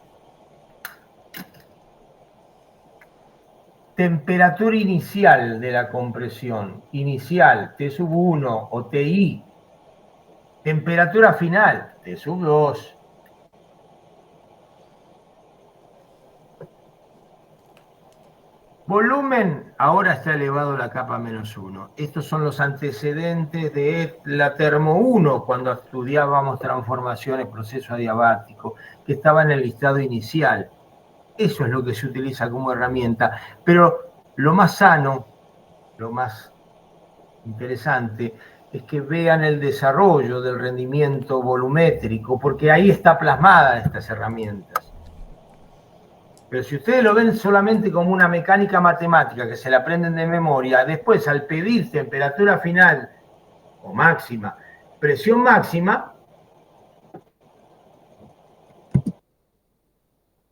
[SPEAKER 1] Temperatura inicial de la compresión. Inicial, T sub 1 o TI. Temperatura final, T sub 2. Volumen, ahora está elevado a la capa menos 1. Estos son los antecedentes de la termo 1, cuando estudiábamos transformaciones, proceso adiabático, que estaba en el listado inicial. Eso es lo que se utiliza como herramienta. Pero lo más sano, lo más interesante, es que vean el desarrollo del rendimiento volumétrico, porque ahí está plasmada estas herramientas. Pero si ustedes lo ven solamente como una mecánica matemática que se la aprenden de memoria, después al pedir temperatura final o máxima, presión máxima,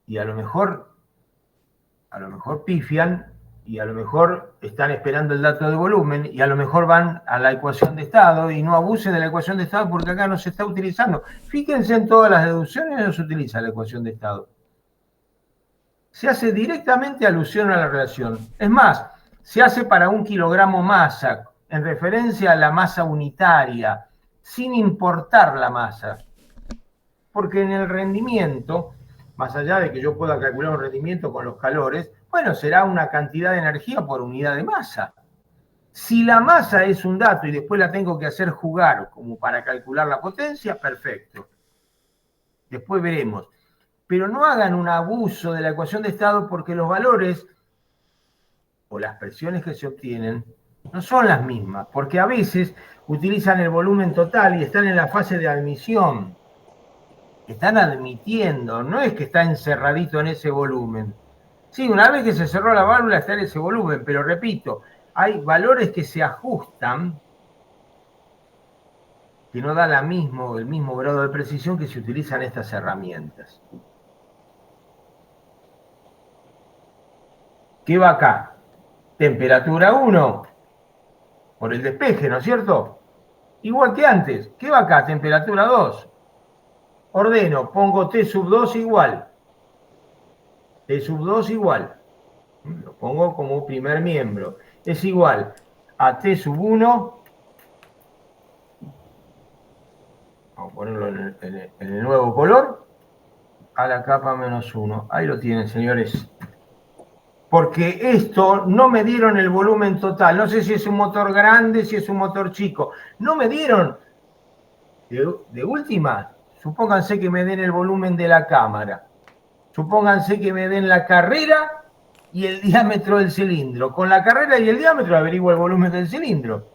[SPEAKER 1] y a lo mejor pifian, y a lo mejor están esperando el dato de volumen, y a lo mejor van a la ecuación de estado, y no abusen de la ecuación de estado porque acá no se está utilizando. Fíjense en todas las deducciones, no se utiliza la ecuación de estado. Se hace directamente alusión a la relación. Es más, se hace para 1 kilogramo masa, en referencia a la masa unitaria, sin importar la masa. Porque en el rendimiento, más allá de que yo pueda calcular un rendimiento con los calores, bueno, será una cantidad de energía por unidad de masa. Si la masa es un dato y después la tengo que hacer jugar como para calcular la potencia, perfecto. Después veremos. Pero no hagan un abuso de la ecuación de estado porque los valores o las presiones que se obtienen no son las mismas, porque a veces utilizan el volumen total y están en la fase de admisión. Están admitiendo, no es que está encerradito en ese volumen. Sí, una vez que se cerró la válvula está en ese volumen, pero repito, hay valores que se ajustan, que no da el mismo grado de precisión que se utilizan estas herramientas. ¿Qué va acá? Temperatura 1 por el despeje, ¿no es cierto? Igual que antes. ¿Qué va acá? Temperatura 2. Ordeno, pongo T sub 2 igual. T sub 2 igual. Lo pongo como primer miembro. Es igual a T sub 1. Vamos a ponerlo en el nuevo color. A la capa menos 1. Ahí lo tienen, señores. Porque esto no me dieron el volumen total. No sé si es un motor grande, si es un motor chico. No me dieron. De última, supónganse que me den el volumen de la cámara. Supónganse que me den la carrera y el diámetro del cilindro. Con la carrera y el diámetro averiguo el volumen del cilindro.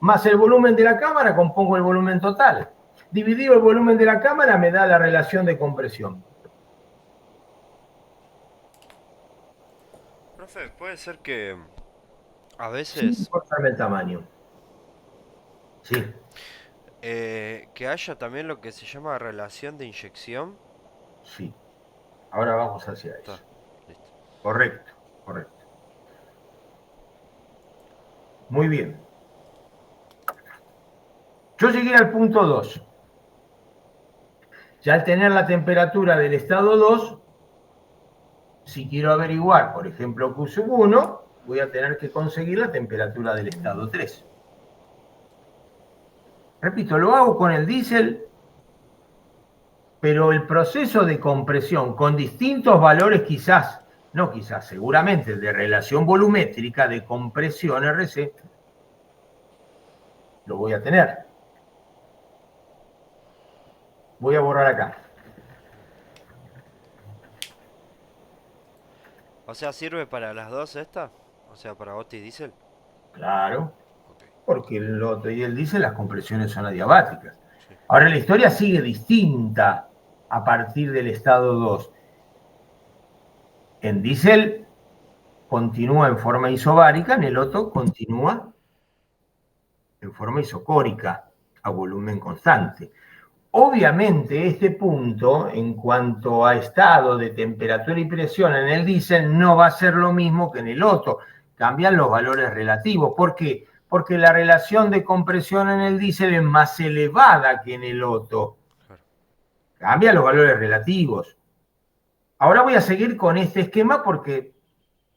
[SPEAKER 1] Más el volumen de la cámara compongo el volumen total. Dividido el volumen de la cámara me da la relación de compresión.
[SPEAKER 3] Profe, puede ser que a
[SPEAKER 1] Sin
[SPEAKER 3] veces
[SPEAKER 1] importarme el tamaño. Sí.
[SPEAKER 3] que haya también lo que se llama relación de inyección.
[SPEAKER 1] Sí. Ahora vamos hacia
[SPEAKER 3] Está,
[SPEAKER 1] eso.
[SPEAKER 3] listo.
[SPEAKER 1] Correcto, correcto. Muy bien. Yo llegué al punto 2. Ya al tener la temperatura del estado 2, si quiero averiguar, por ejemplo, Q sub 1, voy a tener que conseguir la temperatura del estado 3. Repito, lo hago con el diésel, pero el proceso de compresión con distintos valores quizás, no quizás, seguramente de relación volumétrica de compresión RC, lo voy a tener. Voy a borrar acá.
[SPEAKER 3] O sea, ¿sirve para las dos esta? O sea, para OTI y diésel.
[SPEAKER 1] Claro,
[SPEAKER 3] Ok,
[SPEAKER 1] porque el otro y el diésel las compresiones son adiabáticas.
[SPEAKER 3] sí.
[SPEAKER 1] Ahora la historia sigue distinta a partir del estado 2. En diésel continúa en forma isobárica, en el otro continúa en forma isocórica, a volumen constante. Obviamente, este punto, en cuanto a estado de temperatura y presión en el diésel, no va a ser lo mismo que en el otro. Cambian los valores relativos. ¿Por qué? Porque la relación de compresión en el diésel es más elevada que en el otro. Cambian los valores relativos. Ahora voy a seguir con este esquema porque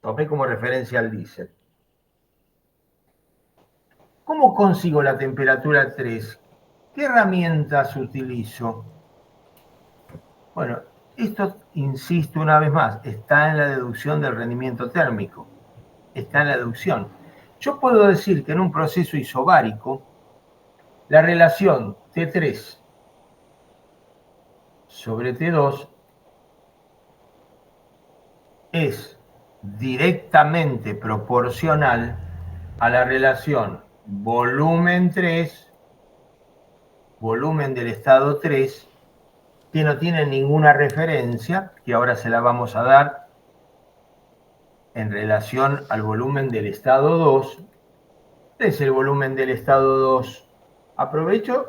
[SPEAKER 1] tomé como referencia al diésel. ¿Cómo consigo la temperatura 3? ¿Qué herramientas utilizo? Bueno, esto, insisto una vez más, está en la deducción del rendimiento térmico. Está en la deducción. Yo puedo decir que en un proceso isobárico, la relación T3 sobre T2 es directamente proporcional a la relación volumen 3, volumen del estado 3, que no tiene ninguna referencia, que ahora se la vamos a dar en relación al volumen del estado 2. Este es el volumen del estado 2. Aprovecho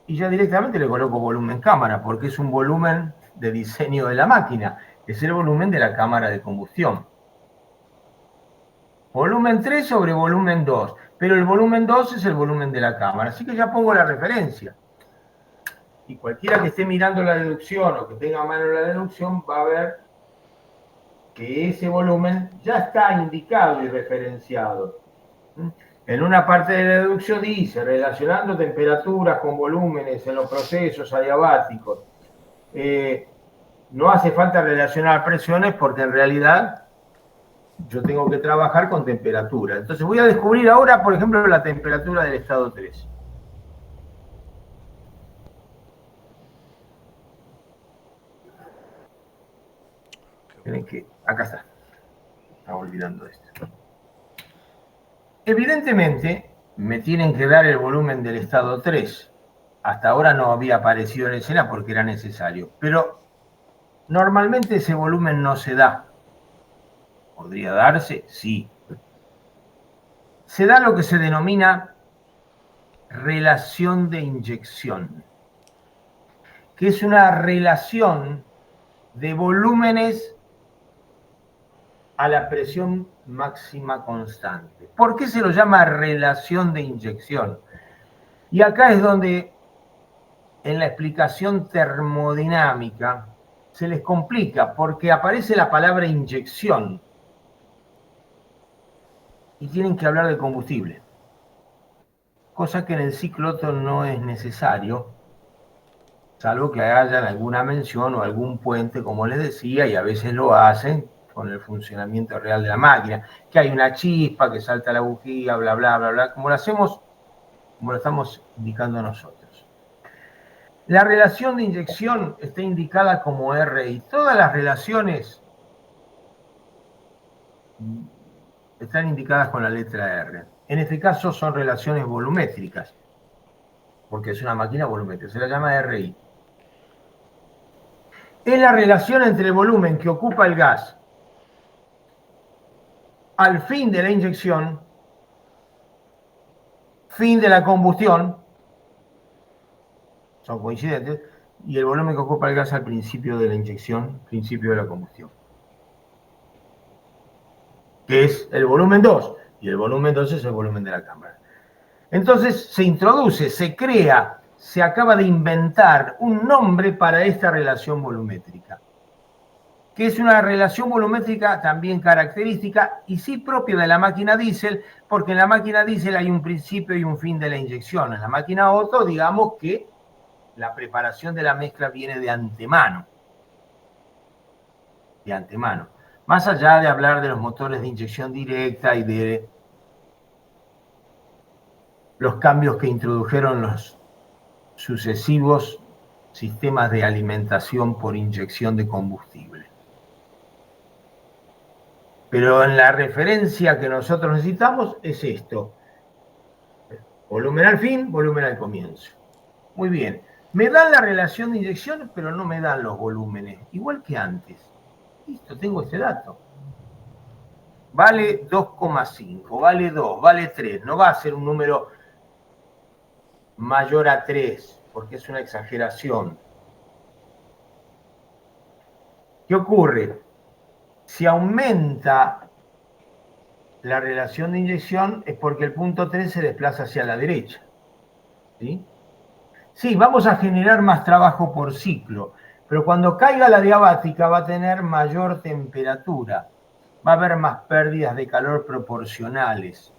[SPEAKER 1] y ya directamente le coloco volumen cámara, porque es un volumen de diseño de la máquina. Es el volumen de la cámara de combustión. Volumen 3 sobre volumen 2. Pero el volumen 2 es el volumen de la cámara. Así que ya pongo la referencia. Y cualquiera que esté mirando la deducción o que tenga a mano la deducción va a ver que ese volumen ya está indicado y referenciado. En una parte de la deducción dice, relacionando temperaturas con volúmenes en los procesos adiabáticos. No hace falta relacionar presiones porque en realidad yo tengo que trabajar con temperatura. Entonces voy a descubrir ahora, por ejemplo, la temperatura del estado 3. Acá está. Estaba olvidando esto. Evidentemente, me tienen que dar el volumen del estado 3. Hasta ahora no había aparecido en escena porque era necesario. Pero normalmente ese volumen no se da. ¿Podría darse? Sí. Se da lo que se denomina relación de inyección, que es una relación de volúmenes a la presión máxima constante. ¿Por qué se lo llama relación de inyección? Y acá es donde en la explicación termodinámica se les complica, porque aparece la palabra inyección y tienen que hablar de combustible, cosa que en el ciclo Otto no es necesario, salvo que hayan alguna mención o algún puente, como les decía, y a veces lo hacen con el funcionamiento real de la máquina, que hay una chispa, que salta la bujía, bla, bla, bla, bla, como lo hacemos, como lo estamos indicando nosotros. La relación de inyección está indicada como RI. Todas las relaciones están indicadas con la letra R. En este caso son relaciones volumétricas, porque es una máquina volumétrica, se la llama RI. Es la relación entre el volumen que ocupa el gas al fin de la inyección, fin de la combustión, son coincidentes, y el volumen que ocupa el gas al principio de la inyección, principio de la combustión, que es el volumen 2, y el volumen 2 es el volumen de la cámara. Entonces se introduce, se crea, se acaba de inventar un nombre para esta relación volumétrica, que es una relación volumétrica también característica y sí propia de la máquina diésel, porque en la máquina diésel hay un principio y un fin de la inyección. En la máquina Otto, digamos que la preparación de la mezcla viene de antemano. De antemano. Más allá de hablar de los motores de inyección directa y de los cambios que introdujeron los sucesivos sistemas de alimentación por inyección de combustible. Pero en la referencia que nosotros necesitamos es esto. Volumen al fin, volumen al comienzo. Muy bien. Me dan la relación de inyección, pero no me dan los volúmenes. Igual que antes. Listo, tengo este dato. vale 2,5, vale 2, vale 3. No va a ser un número mayor a 3, porque es una exageración. ¿Qué ocurre? Si aumenta la relación de inyección es porque el punto 3 se desplaza hacia la derecha. ¿Sí? Sí, vamos a generar más trabajo por ciclo, pero cuando caiga la diabática va a tener mayor temperatura, va a haber más pérdidas de calor proporcionales.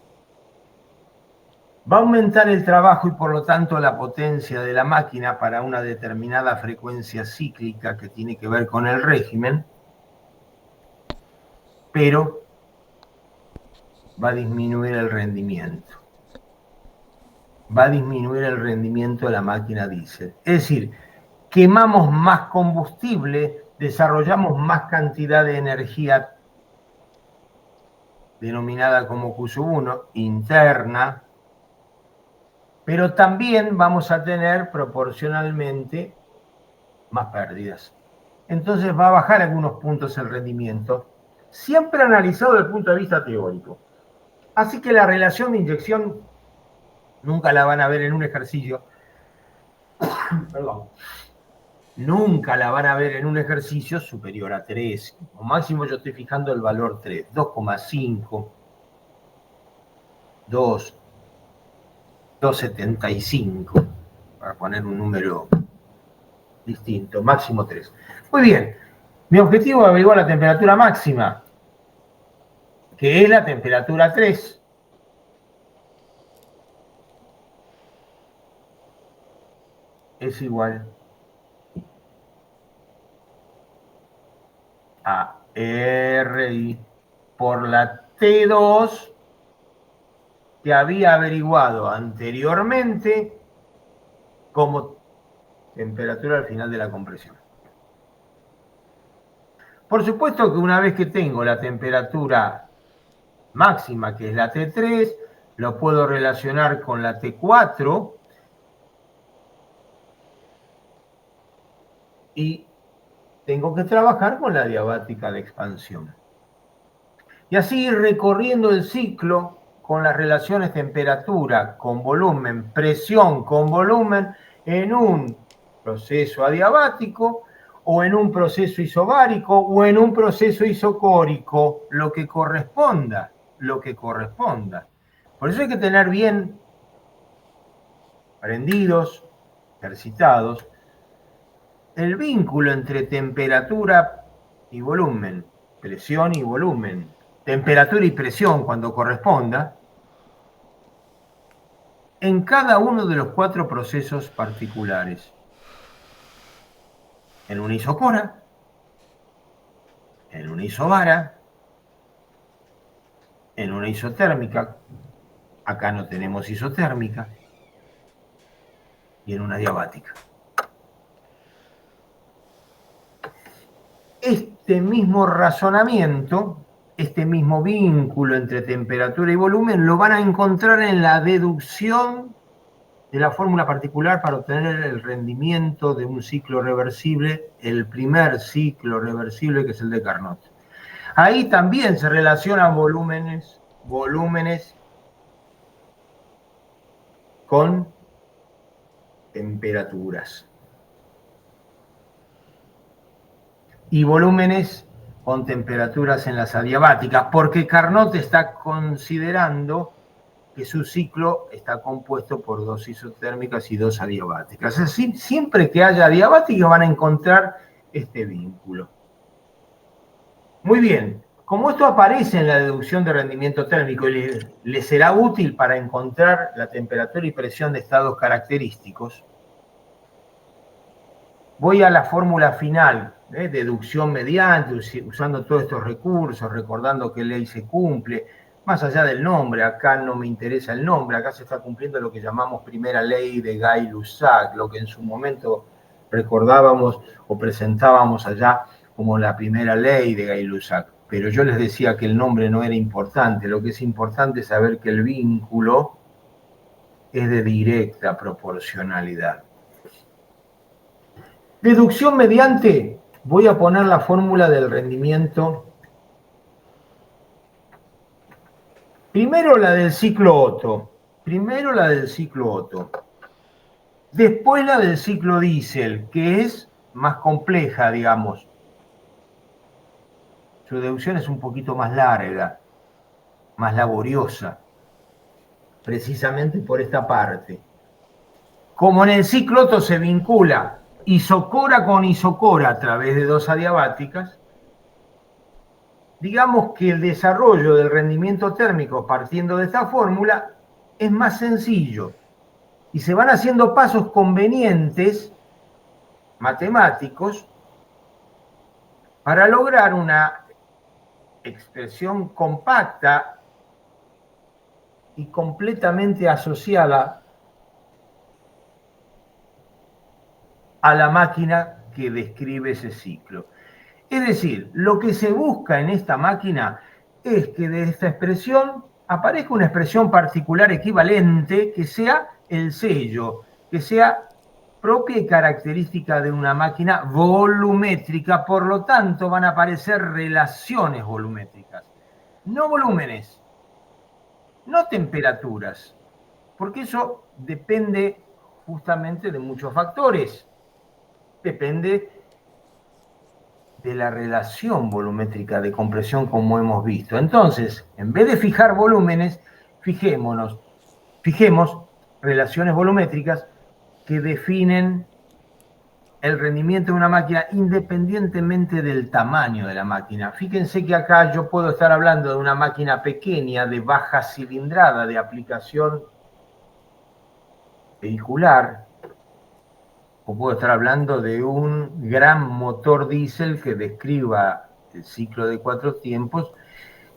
[SPEAKER 1] Va a aumentar el trabajo y por lo tanto la potencia de la máquina para una determinada frecuencia cíclica que tiene que ver con el régimen, pero va a disminuir el rendimiento. Va a disminuir el rendimiento de la máquina diésel. Es decir, quemamos más combustible, desarrollamos más cantidad de energía denominada como Q1 interna, pero también vamos a tener proporcionalmente más pérdidas. Entonces va a bajar algunos puntos el rendimiento, siempre analizado desde el punto de vista teórico. Así que la relación de inyección nunca la van a ver en un ejercicio. Perdón. Nunca la van a ver en un ejercicio superior a 3. O máximo yo estoy fijando el valor 3, 2,5, 2, 2,75, para poner un número distinto, máximo 3. Muy bien, mi objetivo es averiguar la temperatura máxima, que es la temperatura 3. Es igual a RI por la T2 que había averiguado anteriormente como temperatura al final de la compresión. Por supuesto que una vez que tengo la temperatura máxima, que es la T3, lo puedo relacionar con la T4 y tengo que trabajar con la diabática de expansión. Y así ir recorriendo el ciclo con las relaciones temperatura con volumen, presión con volumen en un proceso adiabático o en un proceso isobárico o en un proceso isocórico, lo que corresponda. Por eso hay que tener bien aprendidos, ejercitados, el vínculo entre temperatura y volumen, presión y volumen, temperatura y presión cuando corresponda, en cada uno de los 4 procesos particulares. En una isocora, en una isobara, en una isotérmica, acá no tenemos isotérmica, y en una diabática. Este mismo razonamiento, este mismo vínculo entre temperatura y volumen, lo van a encontrar en la deducción de la fórmula particular para obtener el rendimiento de un ciclo reversible, el primer ciclo reversible, que es el de Carnot. Ahí también se relacionan volúmenes con temperaturas. Y volúmenes con temperaturas en las adiabáticas, porque Carnot está considerando que su ciclo está compuesto por 2 isotérmicas y 2 adiabáticas. Así, siempre que haya adiabáticas van a encontrar este vínculo. Muy bien, como esto aparece en la deducción de rendimiento térmico y le será útil para encontrar la temperatura y presión de estados característicos, voy a la fórmula final, deducción mediante, usando todos estos recursos, recordando qué ley se cumple, más allá del nombre, acá no me interesa el nombre, acá se está cumpliendo lo que llamamos primera ley de Gay-Lussac, lo que en su momento recordábamos o presentábamos allá como la primera ley de Gay-Lussac. Pero yo les decía que el nombre no era importante, lo que es importante es saber que el vínculo es de directa proporcionalidad. Deducción mediante, voy a poner la fórmula del rendimiento Primero la del ciclo Otto. Después la del ciclo Diesel, que es más compleja, digamos. Su deducción es un poquito más larga, más laboriosa, precisamente por esta parte. Como en el ciclo Otto se vincula isocora con isocora a través de dos adiabáticas, digamos que el desarrollo del rendimiento térmico partiendo de esta fórmula es más sencillo y se van haciendo pasos convenientes matemáticos para lograr una expresión compacta y completamente asociada a la máquina que describe ese ciclo. Es decir, lo que se busca en esta máquina es que de esta expresión aparezca una expresión particular equivalente que sea el sello, que sea propia y característica de una máquina volumétrica, por lo tanto van a aparecer relaciones volumétricas, no volúmenes, no temperaturas, porque eso depende justamente de muchos factores. Depende de la relación volumétrica de compresión como hemos visto. Entonces, en vez de fijar volúmenes, fijemos relaciones volumétricas que definen el rendimiento de una máquina independientemente del tamaño de la máquina. Fíjense que acá yo puedo estar hablando de una máquina pequeña, de baja cilindrada, de aplicación vehicular, o puedo estar hablando de un gran motor diésel que describa el ciclo de 4 tiempos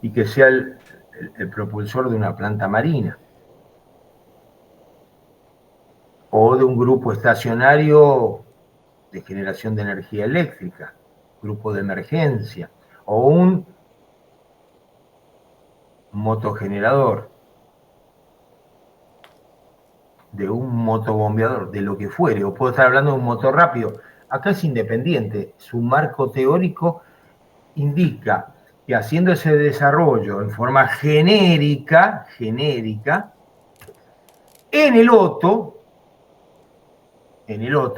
[SPEAKER 1] y que sea el propulsor de una planta marina, o de un grupo estacionario de generación de energía eléctrica, grupo de emergencia, o un motogenerador, de un motobombeador, de lo que fuere, o puedo estar hablando de un motor rápido. Acá es independiente, su marco teórico indica que haciendo ese desarrollo en forma genérica, en el Otto,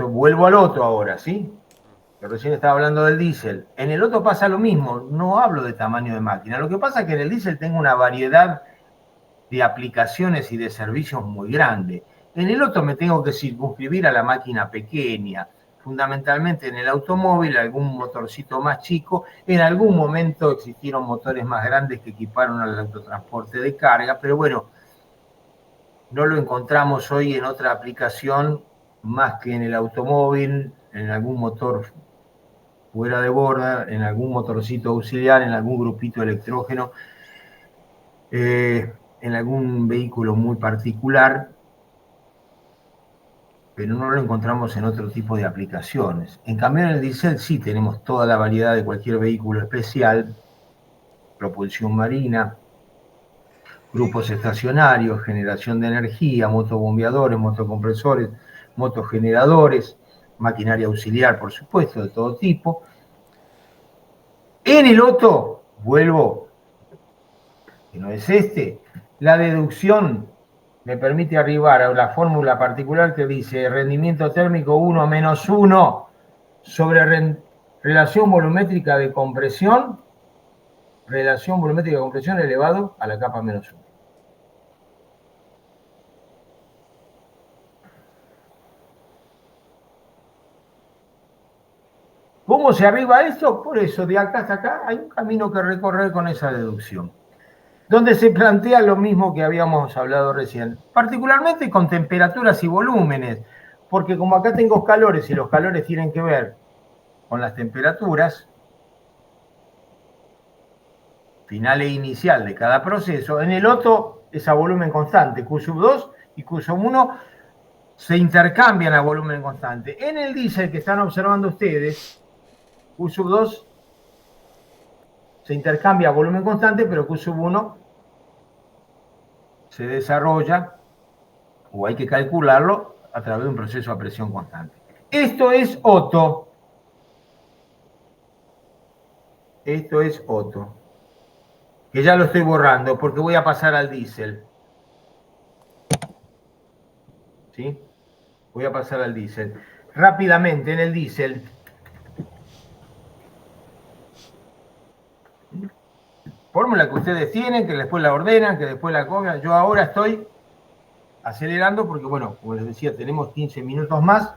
[SPEAKER 1] vuelvo al Otto ahora, ¿sí? Que recién estaba hablando del diésel. En el Otto pasa lo mismo, no hablo de tamaño de máquina. Lo que pasa es que en el diésel tengo una variedad de aplicaciones y de servicios muy grande. En el Otto me tengo que circunscribir a la máquina pequeña, fundamentalmente en el automóvil, algún motorcito más chico. En algún momento existieron motores más grandes que equiparon al autotransporte de carga, pero bueno, no lo encontramos hoy en otra aplicación más que en el automóvil, en algún motor fuera de borda, en algún motorcito auxiliar, en algún grupito electrógeno, en algún vehículo muy particular, pero no lo encontramos en otro tipo de aplicaciones. En cambio, en el diésel sí tenemos toda la variedad de cualquier vehículo especial, propulsión marina, grupos estacionarios, generación de energía, motobombeadores, motocompresores, motogeneradores, maquinaria auxiliar, por supuesto, de todo tipo. En el Otto, vuelvo, que no es la deducción me permite arribar a la fórmula particular que dice rendimiento térmico 1 menos 1 sobre relación volumétrica de compresión elevado a la capa menos 1. ¿Cómo se arriba a esto? Por eso, de acá hasta acá hay un camino que recorrer con esa deducción, donde se plantea lo mismo que habíamos hablado recién, particularmente con temperaturas y volúmenes, porque como acá tengo calores y los calores tienen que ver con las temperaturas final e inicial de cada proceso, en el Otto es a volumen constante, Q2 y Q1 se intercambian a volumen constante. En el diésel que están observando ustedes, Q2 se intercambia a volumen constante, pero Q1 se desarrolla, o hay que calcularlo, a través de un proceso a presión constante. Esto es Otto. que ya lo estoy borrando porque voy a pasar al diésel. ¿Sí? Voy a pasar al diésel. Rápidamente, en el diésel, fórmula que ustedes tienen, que después la ordenan, que después la copian. Yo ahora estoy acelerando porque, bueno, como les decía, tenemos 15 minutos más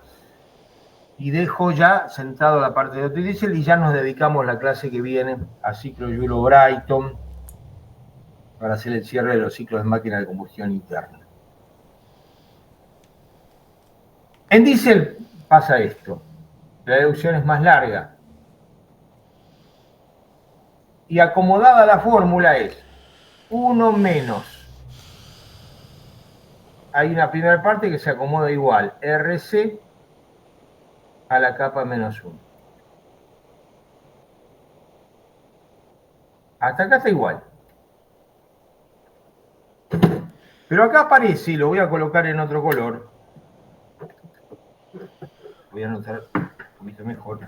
[SPEAKER 1] y dejo ya sentado la parte de autodiesel y ya nos dedicamos la clase que viene a ciclo Joule-Brighton para hacer el cierre de los ciclos de máquina de combustión interna. En diésel pasa esto. La deducción es más larga. Y acomodada la fórmula es 1 menos. Hay una primera parte que se acomoda igual. RC a la capa menos 1. Hasta acá está igual. Pero acá aparece, y lo voy a colocar en otro color. Voy a anotar un poquito mejor.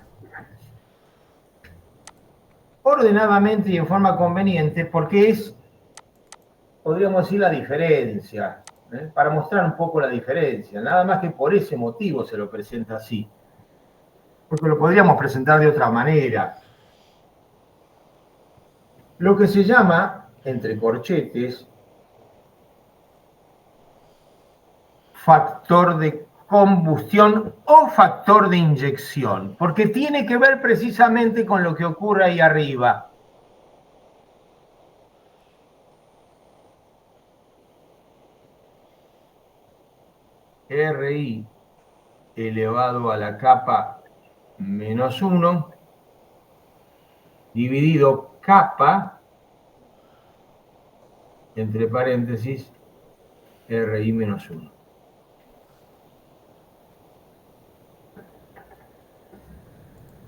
[SPEAKER 1] Ordenadamente y en forma conveniente, porque es, podríamos decir, la diferencia. Para mostrar un poco la diferencia. Nada más que por ese motivo se lo presenta así. Porque lo podríamos presentar de otra manera. Lo que se llama, entre corchetes, factor de combustión o factor de inyección, porque tiene que ver precisamente con lo que ocurre ahí arriba. RI elevado a la capa menos 1 dividido capa, entre paréntesis, RI menos 1.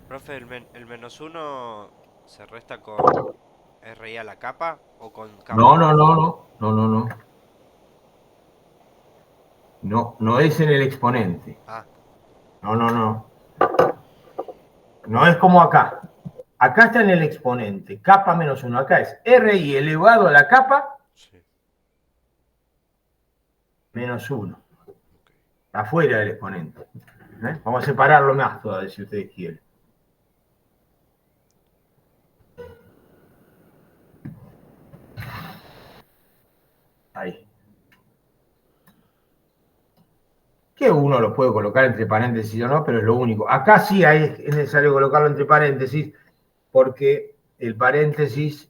[SPEAKER 3] Profe, el menos 1 se resta con RI a la capa o con capa.
[SPEAKER 1] No. No es en el exponente.
[SPEAKER 3] Ah,
[SPEAKER 1] No. No es como acá. Acá está en el exponente, capa menos 1. Acá es RI elevado a la capa
[SPEAKER 3] sí.
[SPEAKER 1] menos 1.
[SPEAKER 3] Ok.
[SPEAKER 1] Afuera del exponente. Vamos a separarlo más todavía, si ustedes quieren. Ahí. Que uno lo puede colocar entre paréntesis o no, pero es lo único. Acá sí es necesario colocarlo entre paréntesis, porque el paréntesis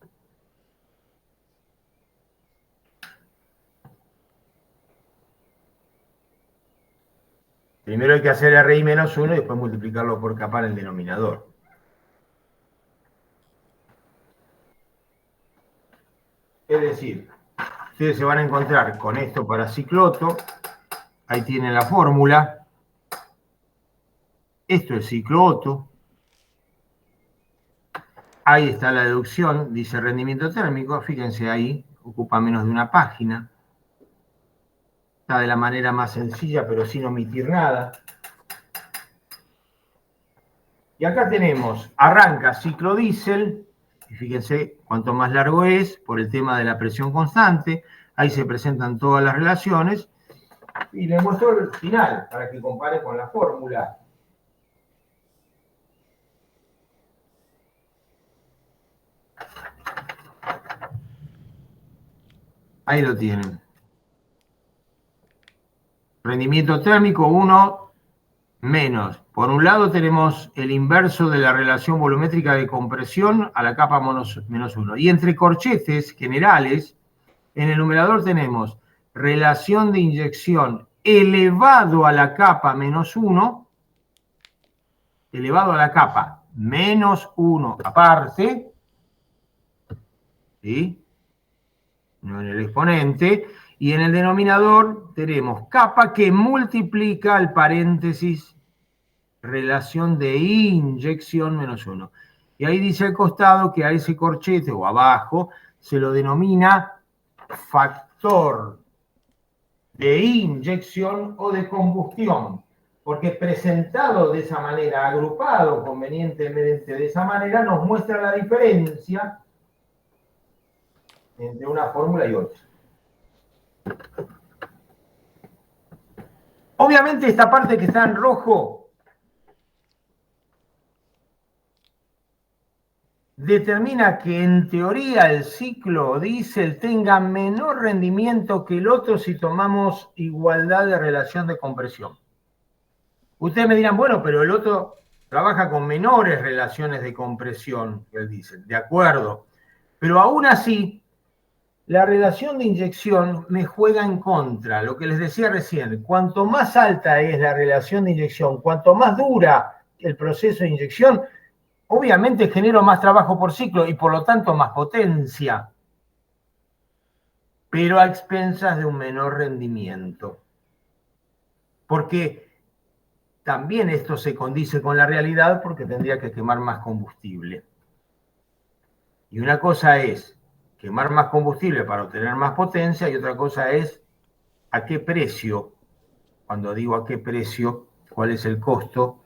[SPEAKER 1] primero hay que hacer RI menos 1 y después multiplicarlo por capa en el denominador. Es decir, ustedes se van a encontrar con esto para cicloto. Ahí tienen la fórmula. Esto es ciclo Otto. Ahí está la deducción, dice rendimiento térmico. Fíjense ahí, ocupa menos de una página. Está de la manera más sencilla, pero sin omitir nada. Y acá tenemos, arranca ciclo diésel. Y fíjense cuánto más largo es por el tema de la presión constante. Ahí se presentan todas las relaciones. Y les muestro el final para que compare con la fórmula. Ahí lo tienen. Rendimiento térmico 1 menos. Por un lado tenemos el inverso de la relación volumétrica de compresión a la capa menos 1. Y entre corchetes generales, en el numerador tenemos relación de inyección elevado a la capa menos 1, elevado a la capa menos 1 aparte, ¿sí? No en el exponente, y en el denominador tenemos capa que multiplica el paréntesis relación de inyección menos 1. Y ahí dice al costado que a ese corchete o abajo se lo denomina factor de inyección o de combustión, porque presentado de esa manera, agrupado convenientemente de esa manera, nos muestra la diferencia entre una fórmula y otra. Obviamente esta parte que está en rojo determina que en teoría el ciclo diésel tenga menor rendimiento que el otro si tomamos igualdad de relación de compresión. Ustedes me dirán, bueno, pero el otro trabaja con menores relaciones de compresión que el diésel. De acuerdo. Pero aún así, la relación de inyección me juega en contra. Lo que les decía recién, cuanto más alta es la relación de inyección, cuanto más dura el proceso de inyección, obviamente genero más trabajo por ciclo y por lo tanto más potencia, pero a expensas de un menor rendimiento. Porque también esto se condice con la realidad porque tendría que quemar más combustible. Y una cosa es quemar más combustible para obtener más potencia y otra cosa es a qué precio. Cuando digo a qué precio, cuál es el costo,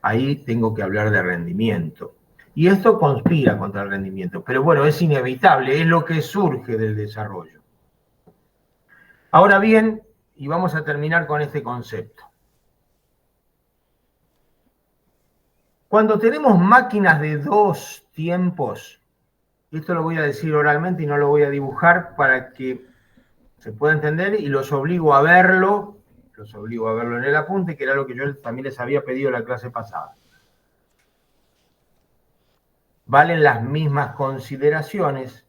[SPEAKER 1] ahí tengo que hablar de rendimiento. Y esto conspira contra el rendimiento. Pero bueno, es inevitable, es lo que surge del desarrollo. Ahora bien, y vamos a terminar con este concepto. Cuando tenemos máquinas de dos tiempos, esto lo voy a decir oralmente y no lo voy a dibujar para que se pueda entender y los obligo a verlo en el apunte, que era lo que yo también les había pedido en la clase pasada. Valen las mismas consideraciones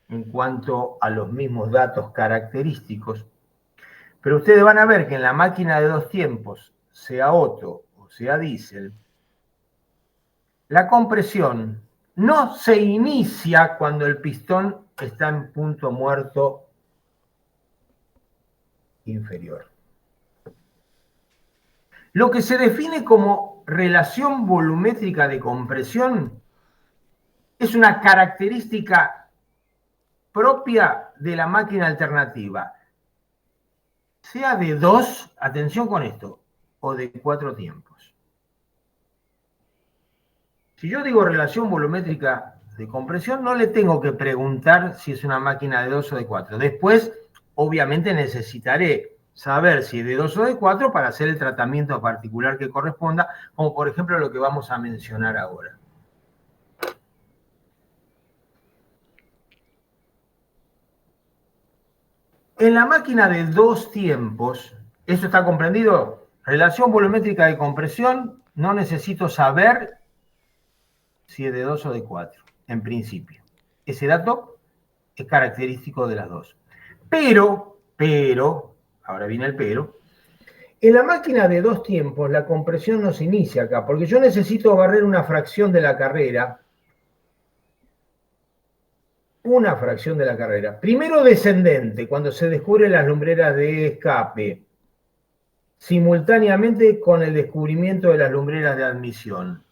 [SPEAKER 1] en cuanto a los mismos datos característicos, pero ustedes van a ver que en la máquina de dos tiempos, sea Otto o sea diésel, la compresión no se inicia cuando el pistón está en punto muerto inferior. Lo que se define como relación volumétrica de compresión es una característica propia de la máquina alternativa, sea de dos, atención con esto, o de cuatro tiempos. Si yo digo relación volumétrica de compresión, no le tengo que preguntar si es una máquina de 2 o de 4. Después, obviamente, necesitaré saber si es de 2 o de 4 para hacer el tratamiento particular que corresponda, como por ejemplo lo que vamos a mencionar ahora. En la máquina de dos tiempos, ¿eso está comprendido? Relación volumétrica de compresión, no necesito saber si es de 2 o de 4, en principio. Ese dato es característico de las dos. Pero, ahora viene el pero, en la máquina de dos tiempos la compresión no se inicia acá, porque yo necesito barrer una fracción de la carrera, primero descendente, cuando se descubren las lumbreras de escape, simultáneamente con el descubrimiento de las lumbreras de admisión,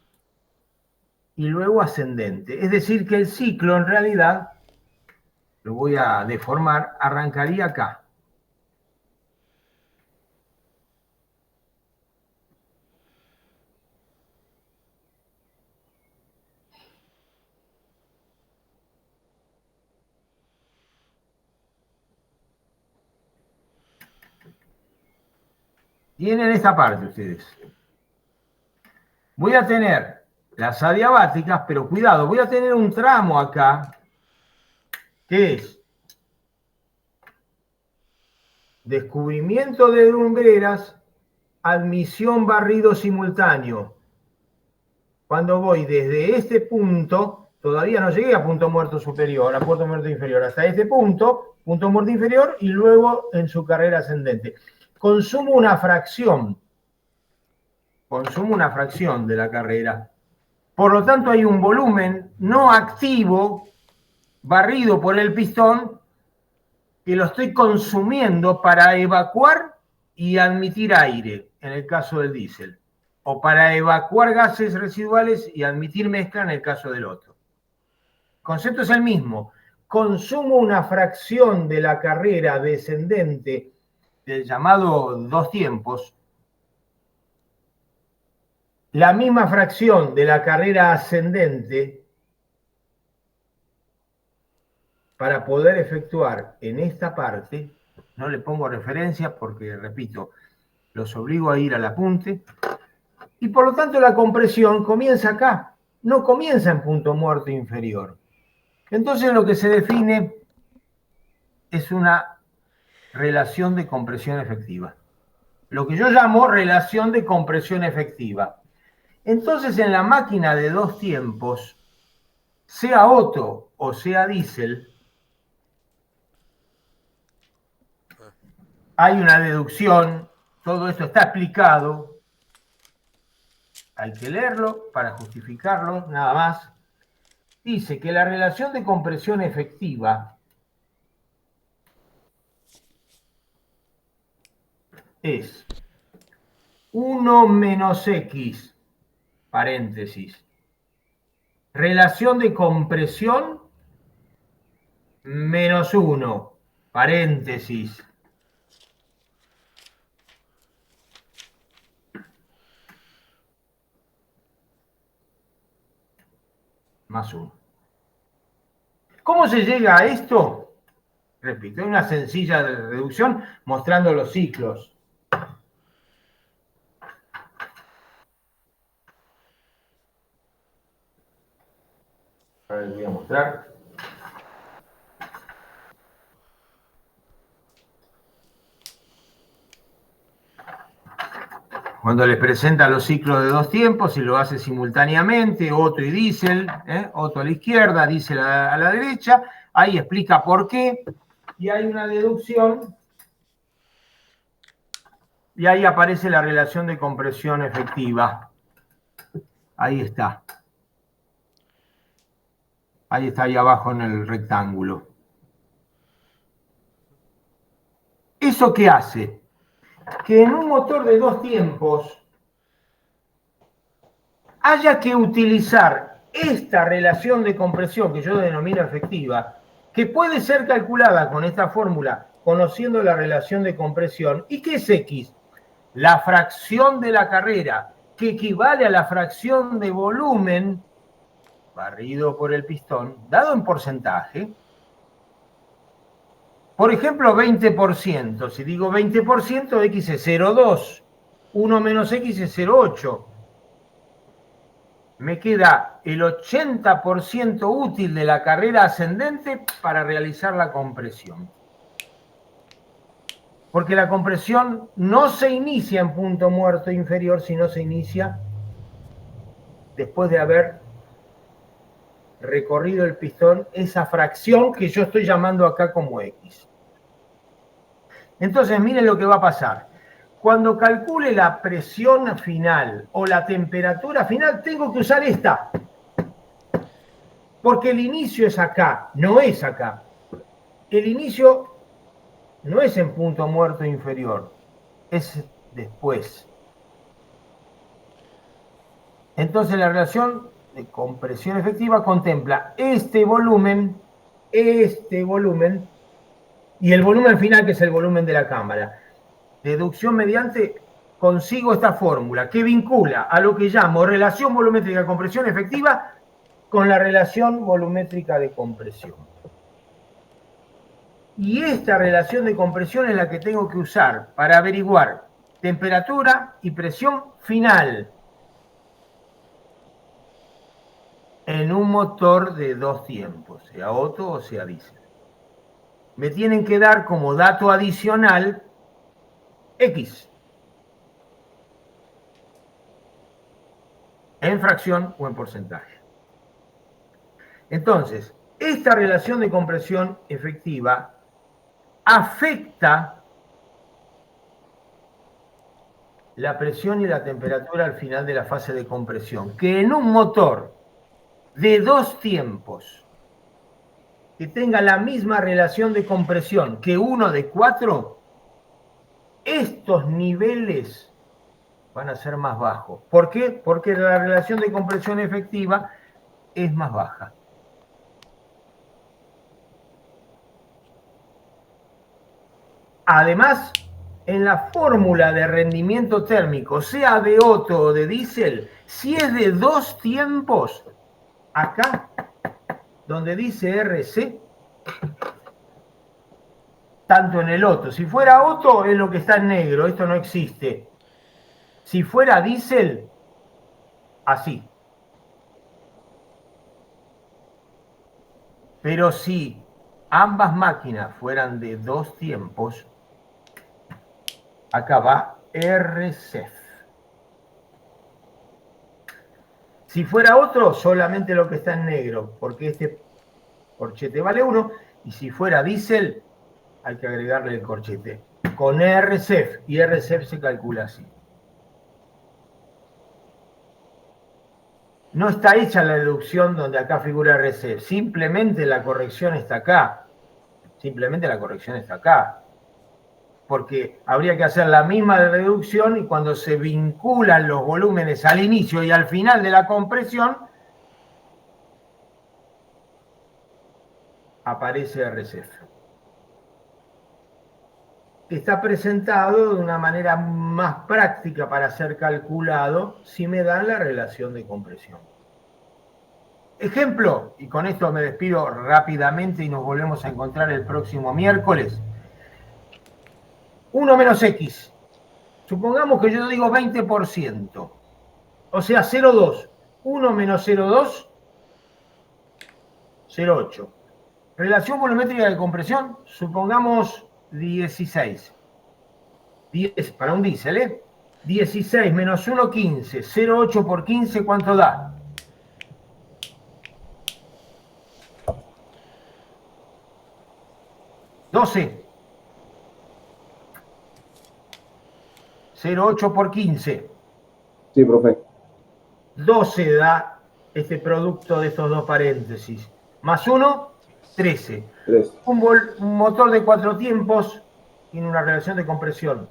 [SPEAKER 1] y luego ascendente. Es decir, que el ciclo en realidad, lo voy a deformar, arrancaría acá. Tienen esta parte ustedes. Voy a tener las adiabáticas, pero cuidado, voy a tener un tramo acá, que es descubrimiento de lumbreras, admisión barrido simultáneo. Cuando voy desde este punto, todavía no llegué a punto muerto superior, a punto muerto inferior, hasta este punto muerto inferior, y luego en su carrera ascendente. Consumo una fracción de la carrera. Por lo tanto, hay un volumen no activo barrido por el pistón que lo estoy consumiendo para evacuar y admitir aire, en el caso del diésel, o para evacuar gases residuales y admitir mezcla en el caso del otro. El concepto es el mismo. Consumo una fracción de la carrera descendente del llamado dos tiempos, la misma fracción de la carrera ascendente, para poder efectuar en esta parte, no le pongo referencia porque, repito, los obligo a ir al apunte, y por lo tanto la compresión comienza acá, no comienza en punto muerto inferior. Entonces lo que se define es una relación de compresión efectiva. Lo que yo llamo relación de compresión efectiva. Entonces en la máquina de dos tiempos, sea Otto o sea diésel, hay una deducción, todo esto está explicado, hay que leerlo para justificarlo, nada más. Dice que la relación de compresión efectiva es 1 menos X, paréntesis, relación de compresión menos 1, paréntesis, más 1. ¿Cómo se llega a esto? Repito, hay una sencilla reducción mostrando los ciclos. Ahora les voy a mostrar. Cuando les presenta los ciclos de dos tiempos y lo hace simultáneamente, Otto y diésel, Otto a la izquierda, diésel a la derecha, ahí explica por qué, y hay una deducción, y ahí aparece la relación de compresión efectiva. Ahí está. Ahí está, ahí abajo en el rectángulo. ¿Eso qué hace? Que en un motor de dos tiempos haya que utilizar esta relación de compresión que yo denomino efectiva, que puede ser calculada con esta fórmula, conociendo la relación de compresión. ¿Y qué es X? La fracción de la carrera, que equivale a la fracción de volumen barrido por el pistón, dado en porcentaje. Por ejemplo, 20%. Si digo 20%, X es 0,2. 1 menos X es 0,8. Me queda el 80% útil de la carrera ascendente para realizar la compresión. Porque la compresión no se inicia en punto muerto inferior, sino se inicia después de haber recorrido el pistón esa fracción que yo estoy llamando acá como X. Entonces, miren lo que va a pasar. Cuando calcule la presión final o la temperatura final, tengo que usar esta. Porque el inicio es acá, no es acá. El inicio no es en punto muerto inferior, es después. Entonces la relación de compresión efectiva contempla este volumen y el volumen final, que es el volumen de la cámara. Deducción mediante, consigo esta fórmula que vincula a lo que llamo relación volumétrica de compresión efectiva con la relación volumétrica de compresión. Y esta relación de compresión es la que tengo que usar para averiguar temperatura y presión final en un motor de dos tiempos, sea Otto o sea diésel. Me tienen que dar como dato adicional X en fracción o en porcentaje. Entonces, esta relación de compresión efectiva afecta la presión y la temperatura al final de la fase de compresión, que en un motor de dos tiempos que tenga la misma relación de compresión que uno de 4, estos niveles van a ser más bajos. ¿Por qué? Porque la relación de compresión efectiva es más baja. Además, en la fórmula de rendimiento térmico, sea de Otto o de diésel, si es de dos tiempos, acá, donde dice RC, Tanto en el Otto. Si fuera Otto es lo que está en negro, esto no existe. Si fuera diésel, así. Pero si ambas máquinas fueran de 2 tiempos, acá va RCEF. Si fuera otro, solamente lo que está en negro, porque este corchete vale 1, y si fuera diésel, hay que agregarle el corchete. Con RCEF, y RCEF se calcula así. No está hecha la deducción donde acá figura RCEF, simplemente la corrección está acá. Simplemente la corrección está acá. Porque habría que hacer la misma deducción y cuando se vinculan los volúmenes al inicio y al final de la compresión, aparece RCEF. Está presentado de una manera más práctica para ser calculado si me dan la relación de compresión. Ejemplo, y con esto me despido rápidamente y nos volvemos a encontrar el próximo miércoles. 1 menos X. Supongamos que yo digo 20%. O sea, 0,2. 1 menos 0,2, 0,8. Relación volumétrica de compresión, supongamos 16. 10 para un diésel, ¿eh? 16 menos 1, 15. 0,8 por 15, ¿cuánto da? ¿12? 0,8 por 15.
[SPEAKER 2] Sí, profe.
[SPEAKER 1] 12 da este producto de estos dos paréntesis. Más 1, 13.
[SPEAKER 2] 3.
[SPEAKER 1] Un motor de 4 tiempos tiene una relación de compresión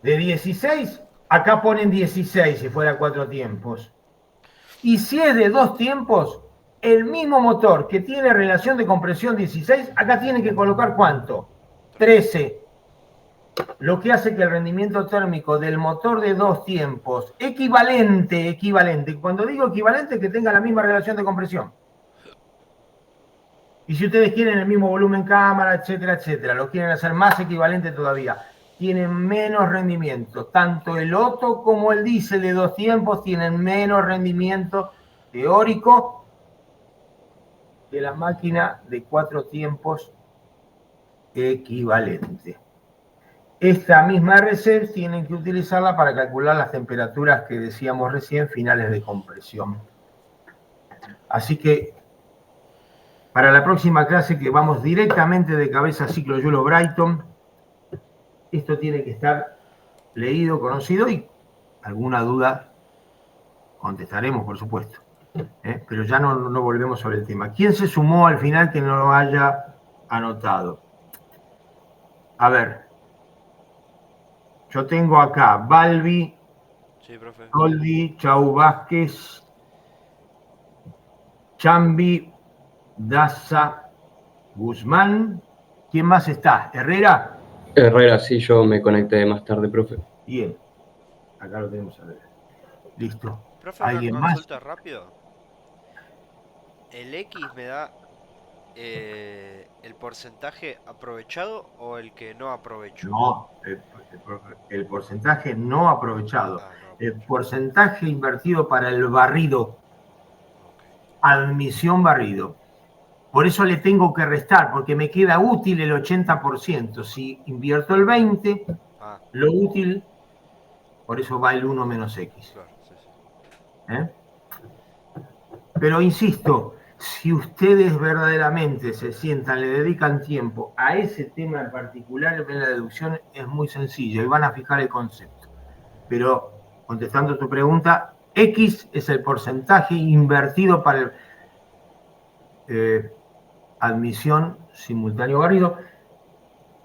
[SPEAKER 1] de 16. Acá ponen 16 si fuera 4 tiempos. Y si es de 2 tiempos, el mismo motor que tiene relación de compresión 16, acá tiene que colocar ¿cuánto? 13. Lo que hace que el rendimiento térmico del motor de 2 tiempos, equivalente, cuando digo equivalente, que tenga la misma relación de compresión. Y si ustedes quieren el mismo volumen cámara, etcétera, etcétera, lo quieren hacer más equivalente todavía, tienen menos rendimiento. Tanto el Otto como el diésel de 2 tiempos tienen menos rendimiento teórico que la máquina de 4 tiempos equivalente. Esta misma RCEF tienen que utilizarla para calcular las temperaturas que decíamos recién, finales de compresión. Así que para la próxima clase, que vamos directamente de cabeza a ciclo Joule-Brayton, esto tiene que estar leído, conocido, y alguna duda contestaremos, por supuesto. Pero ya no volvemos sobre el tema. ¿Quién se sumó al final que no lo haya anotado? A ver. Yo tengo acá Balbi,
[SPEAKER 3] Sí, profe.
[SPEAKER 1] Goldi, Chau Vázquez, Chambi, Daza, Guzmán. ¿Quién más está? ¿Herrera?
[SPEAKER 4] Herrera, sí, yo me conecté más tarde, profe.
[SPEAKER 1] Bien. Acá lo tenemos a ver. Listo.
[SPEAKER 3] Profe, una
[SPEAKER 1] ¿Alguien más?
[SPEAKER 3] consulta rápido. ¿El X me da el porcentaje aprovechado o el que no aprovecho?
[SPEAKER 1] No, el porcentaje no aprovechado.
[SPEAKER 3] Ah, no
[SPEAKER 1] El
[SPEAKER 3] aprovecho.
[SPEAKER 1] porcentaje invertido para el barrido.
[SPEAKER 3] Ok.
[SPEAKER 1] Admisión barrido. Por eso le tengo que restar, porque me queda útil el 80%. Si invierto el 20%, lo útil, por eso va el 1 menos X.
[SPEAKER 3] Claro, sí, sí.
[SPEAKER 1] Pero insisto, si ustedes verdaderamente se sientan, le dedican tiempo a ese tema en particular, en la deducción es muy sencilla y van a fijar el concepto. Pero, contestando tu pregunta, X es el porcentaje invertido para admisión simultáneo barrido.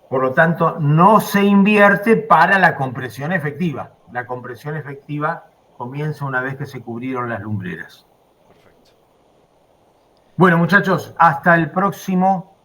[SPEAKER 1] Por lo tanto, no se invierte para la compresión efectiva. La compresión efectiva comienza una vez que se cubrieron las lumbreras.
[SPEAKER 3] Perfecto.
[SPEAKER 1] Bueno, muchachos, hasta el próximo